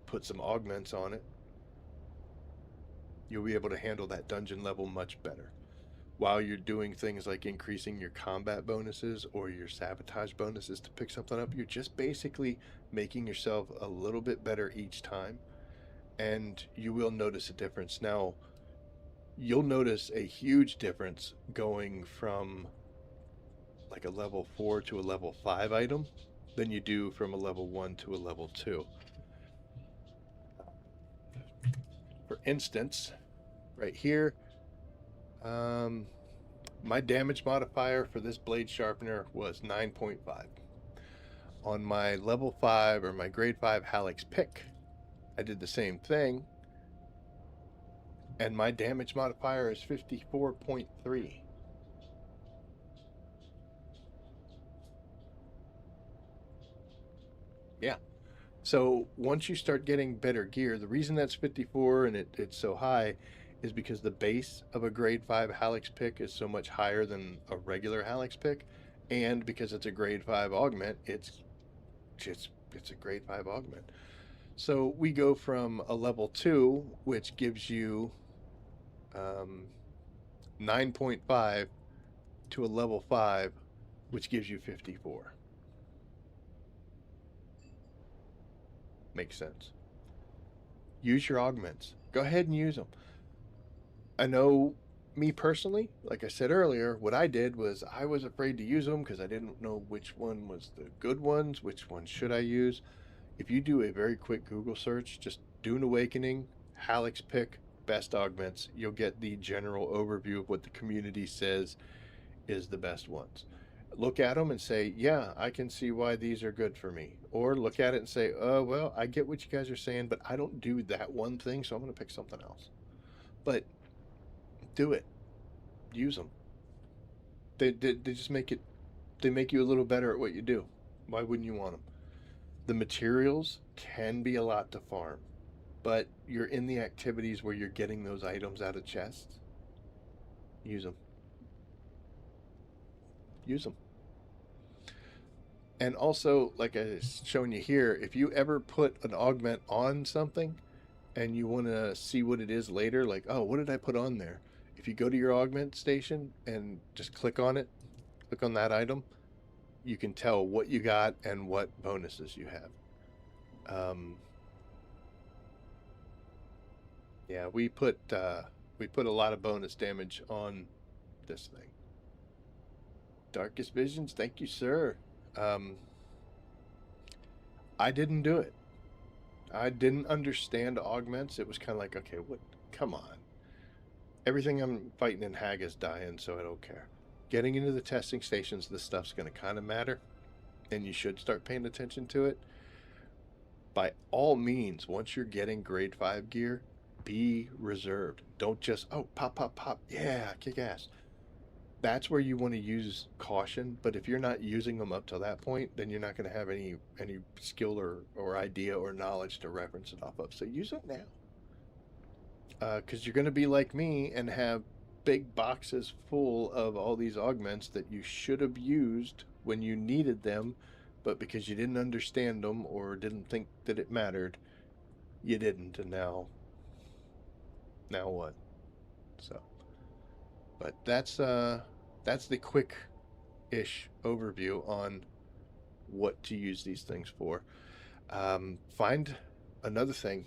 S1: Put some augments on it. You'll be able to handle that dungeon level much better. While you're doing things like increasing your combat bonuses or your sabotage bonuses to pick something up, you're just basically making yourself a little bit better each time. And you will notice a difference. Now, you'll notice a huge difference going from like a level 4 to a level 5 item than you do from a level 1 to a level 2. instance right here. My damage modifier for this blade sharpener was 9.5. On my level 5 or my grade 5 Hallex pick, I did the same thing, and my damage modifier is 54.3. Yeah. So once you start getting better gear, the reason that's 54 and it's so high is because the base of a grade 5 Hallex pick is so much higher than a regular Hallex pick, and because it's a grade 5 augment, it's a grade 5 augment. So we go from a level 2, which gives you 9.5, to a level 5, which gives you 54. Makes sense. Use your augments. Go ahead and use them. I know me personally, like I said earlier, what I did was I was afraid to use them because I didn't know which one was the good ones, which one should I use. If you do a very quick Google search, just Dune Awakening, Hallex pick, best augments, you'll get the general overview of what the community says is the best ones. Look at them and say, yeah, I can see why these are good for me. Or look at it and say, oh, well, I get what you guys are saying, but I don't do that one thing, so I'm going to pick something else. But do it. Use them. They just make it, they make you a little better at what you do. Why wouldn't you want them? The materials can be a lot to farm, but you're in the activities where you're getting those items out of chests. Use them. Use them. And also, like I shown you here, if you ever put an augment on something and you want to see what it is later, like, oh, what did I put on there? If you go to your augment station and just click on it, click on that item, you can tell what you got and what bonuses you have. Yeah, we put a lot of bonus damage on this thing. Darkest Visions, thank you, sir. I didn't do it. I didn't understand augments. It was kind of like, okay, what? Come on. Everything I'm fighting in Hag is dying, so I don't care. Getting into the testing stations, this stuff's going to kind of matter, and you should start paying attention to it. By all means, once you're getting grade 5 gear, be reserved. Don't just, oh, pop, pop, pop. Yeah, kick ass. That's where you want to use caution, but if you're not using them up to that point, then you're not going to have any skill or idea or knowledge to reference it off of. So use it now, because you're going to be like me and have big boxes full of all these augments that you should have used when you needed them, but because you didn't understand them or didn't think that it mattered, you didn't, and now what? So, but that's the quick-ish overview on what to use these things for. Find another thing.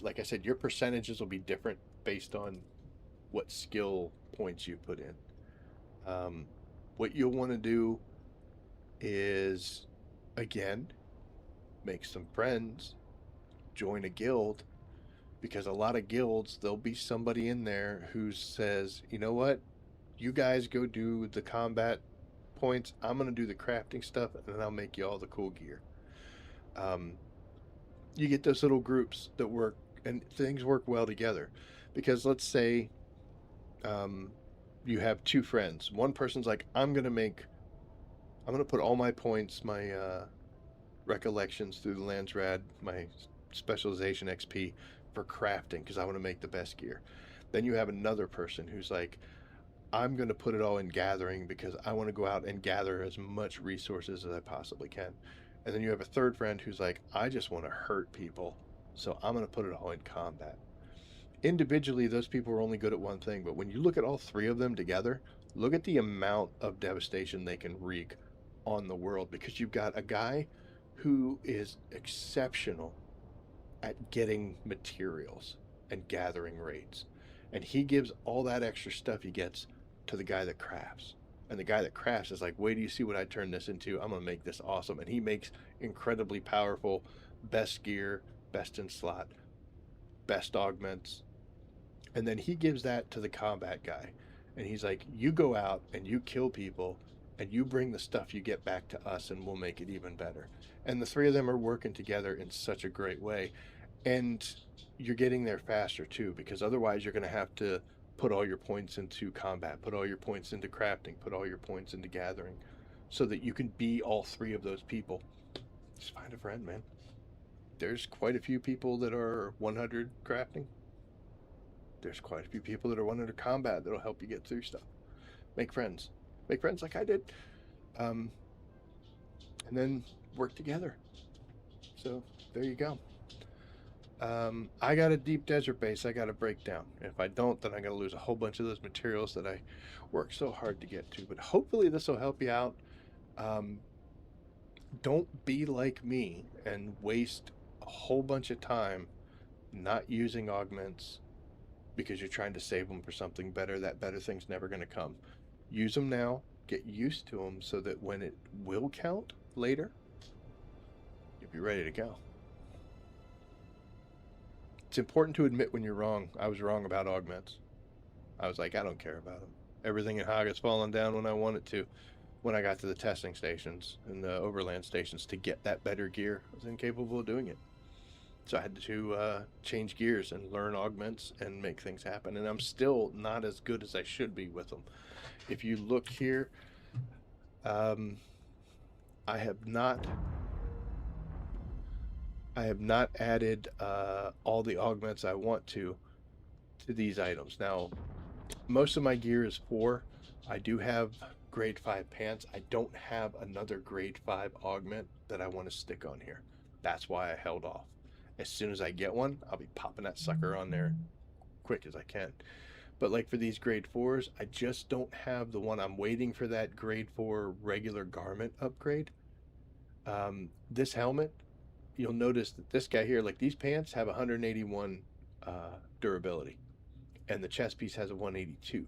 S1: Like I said, your percentages will be different based on what skill points you put in. What you'll want to do is, again, make some friends, join a guild, because a lot of guilds, there'll be somebody in there who says, you know what, you guys go do the combat points, I'm going to do the crafting stuff, and then I'll make you all the cool gear. You get those little groups that work, and things work well together. Because let's say you have two friends. One person's like, I'm going to put all my points, my recollections through the Landsrad, my specialization XP for crafting because I want to make the best gear. Then you have another person who's like, I'm going to put it all in gathering because I want to go out and gather as much resources as I possibly can. And then you have a third friend who's like, I just want to hurt people, so I'm going to put it all in combat. Individually, those people are only good at one thing, but when you look at all three of them together, look at the amount of devastation they can wreak on the world, because you've got a guy who is exceptional at getting materials and gathering raids, and he gives all that extra stuff he gets to the guy that crafts, and the guy that crafts is like, wait till you see what I turn this into. I'm gonna make this awesome. And he makes incredibly powerful, best gear, best in slot. best augments, and then he gives that to the combat guy, and he's like, you go out and you kill people and you bring the stuff you get back to us and we'll make it even better. And the three of them are working together in such a great way, and you're getting there faster too, because otherwise you're going to have to put all your points into combat, put all your points into crafting, put all your points into gathering, so that you can be all three of those people. Just find a friend, man. There's quite a few people that are 100 crafting. There's quite a few people that are 100 combat that'll help you get through stuff. Make friends. Make friends like I did. And then work together. So there you go. I got a deep desert base I got to break down. If I don't, then I got to lose a whole bunch of those materials that I worked so hard to get to. But hopefully this will help you out. Don't be like me and waste a whole bunch of time not using augments because you're trying to save them for something better. That better thing's never going to come. Use them now, get used to them, so that when it will count later, you'll be ready to go. It's important to admit when you're wrong. I was wrong about augments. I was like, I don't care about them. Everything in Hog has fallen down when I want it to. When I got to the testing stations and the overland stations to get that better gear, I was incapable of doing it. So I had to change gears and learn augments and make things happen. And I'm still not as good as I should be with them. If you look here, I have not added all the augments I want to these items. Now, most of my gear is 4. I do have grade 5 pants. I don't have another grade 5 augment that I want to stick on here. That's why I held off. As soon as I get one, I'll be popping that sucker on there quick as I can. But like for these grade 4s, I just don't have the one. I'm waiting for that grade 4 regular garment upgrade. This helmet, you'll notice that this guy here, like these pants have 181 durability, and the chest piece has a 182.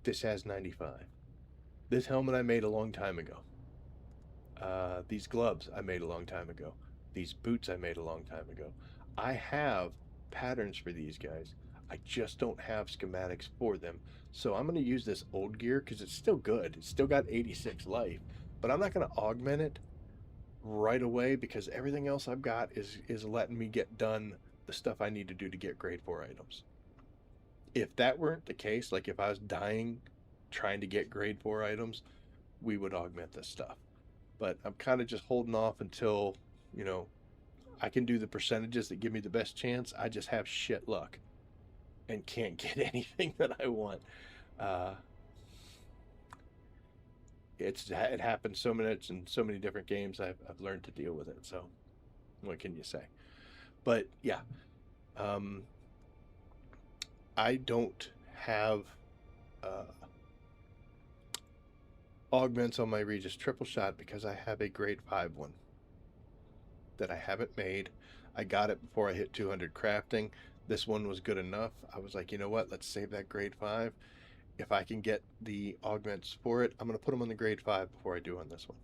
S1: This has 95. This helmet I made a long time ago. These gloves I made a long time ago. These boots I made a long time ago. I have patterns for these guys. I just don't have schematics for them. So I'm going to use this old gear because it's still good. It's still got 86 life, but I'm not going to augment it right away because everything else I've got is letting me get done the stuff I need to do to get grade 4 items. If that weren't the case, like if I was dying trying to get grade 4 items, we would augment this stuff. But I'm kind of just holding off until, you know, I can do the percentages that give me the best chance. I just have shit luck and can't get anything that I want. It happens so much in so many different games. I've learned to deal with it. So what can you say? But yeah, I don't have augments on my Regis triple shot because I have a grade 5 one that I haven't made. I got it before I hit 200 crafting. This one was good enough. I was like, you know what? Let's save that grade 5. If I can get the augments for it, I'm going to put them on the grade 5 before I do on this one.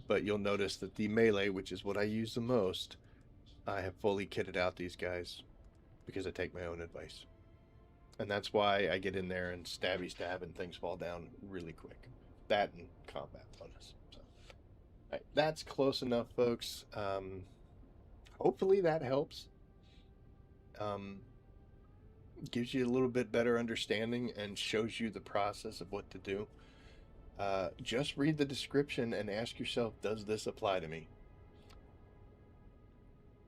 S1: But you'll notice that the melee, which is what I use the most, I have fully kitted out these guys because I take my own advice. And that's why I get in there and stabby stab and things fall down really quick. That and combat bonus. So, right, that's close enough, folks. Hopefully that helps. Gives you a little bit better understanding and shows you the process of what to do. Just read the description and ask yourself, does this apply to me?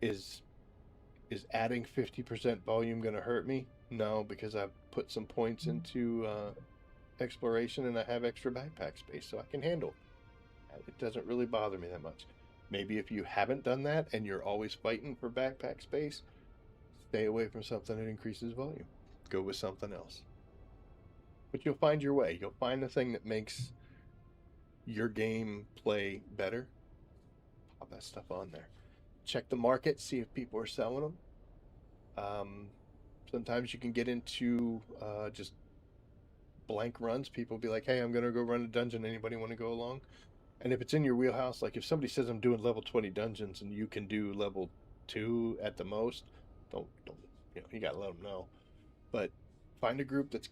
S1: Is adding 50% volume going to hurt me? No, because I've put some points into exploration and I have extra backpack space, so I can handle it. It doesn't really bother me that much. Maybe if you haven't done that and you're always fighting for backpack space, stay away from something that increases volume. Go with something else. But you'll find your way. You'll find the thing that makes your game play better. Pop that stuff on there. Check the market, see if people are selling them. Sometimes you can get into just blank runs. People will be like, hey, I'm going to go run a dungeon. Anybody want to go along? And if it's in your wheelhouse, like if somebody says I'm doing level 20 dungeons and you can do level 2 at the most. Don't you gotta let them know. But find a group that's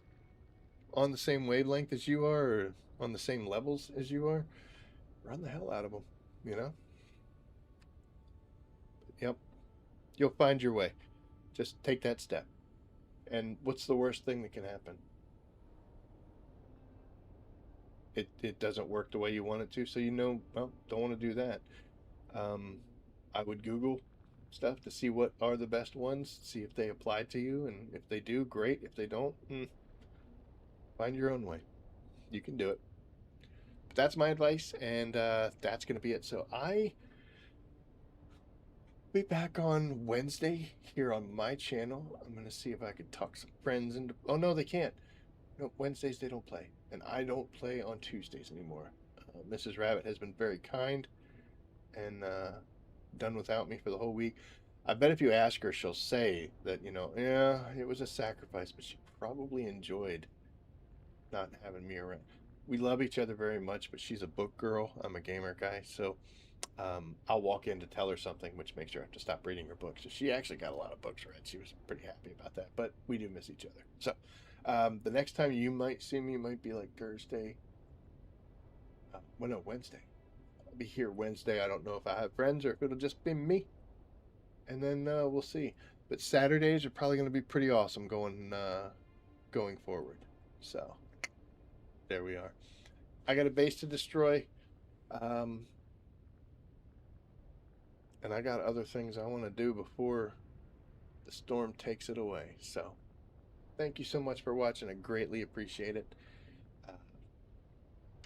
S1: on the same wavelength as you are, or on the same levels as you are. Run the hell out of them, you know. Yep, you'll find your way. Just take that step. And what's the worst thing that can happen? It doesn't work the way you want it to, so well, don't want to do that. I would Google stuff to see what are the best ones, see if they apply to you, and if they do, great. If they don't, find your own way. You can do it. But that's my advice, and that's going to be it. So I be back on Wednesday here on my channel. I'm going to see if I can talk some friends into. Oh no, they can't. No, Wednesdays they don't play, and I don't play on Tuesdays anymore. Mrs. Rabbit has been very kind and done without me for the whole week. I bet if you ask her, she'll say that, yeah, it was a sacrifice, but she probably enjoyed not having me around. We love each other very much, but she's a book girl. I'm a gamer guy, so I'll walk in to tell her something, which makes her have to stop reading her books. So she actually got a lot of books read. She was pretty happy about that, but we do miss each other. So the next time you might see me might be like Thursday. Well, no, Wednesday. I'll be here Wednesday. I don't know if I have friends or if it'll just be me. And then we'll see. But Saturdays are probably going to be pretty awesome going forward. So there we are. I got a base to destroy. And I got other things I want to do before the storm takes it away. So thank you so much for watching. I greatly appreciate it.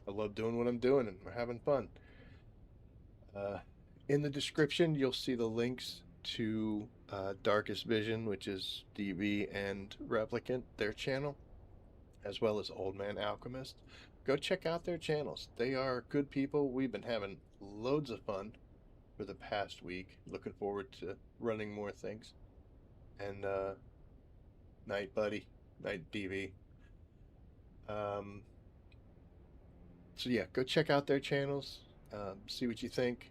S1: I love doing what I'm doing, and we're having fun. In the description, you'll see the links to DarkestVision, which is DB and Replicant, their channel, as well as Old Man Alchemist. Go check out their channels. They are good people. We've been having loads of fun for the past week. Looking forward to running more things. And night, buddy. Night, DB. So yeah, go check out their channels. See what you think.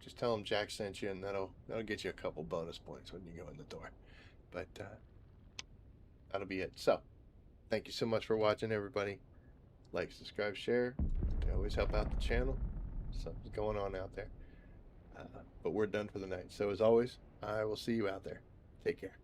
S1: Just tell them Jack sent you, and that'll get you a couple bonus points when you go in the door. But that'll be it. So thank you so much for watching, everybody. Like, subscribe, share. They always help out the channel. Something's going on out there. But we're done for the night. So as always, I will see you out there. Take care.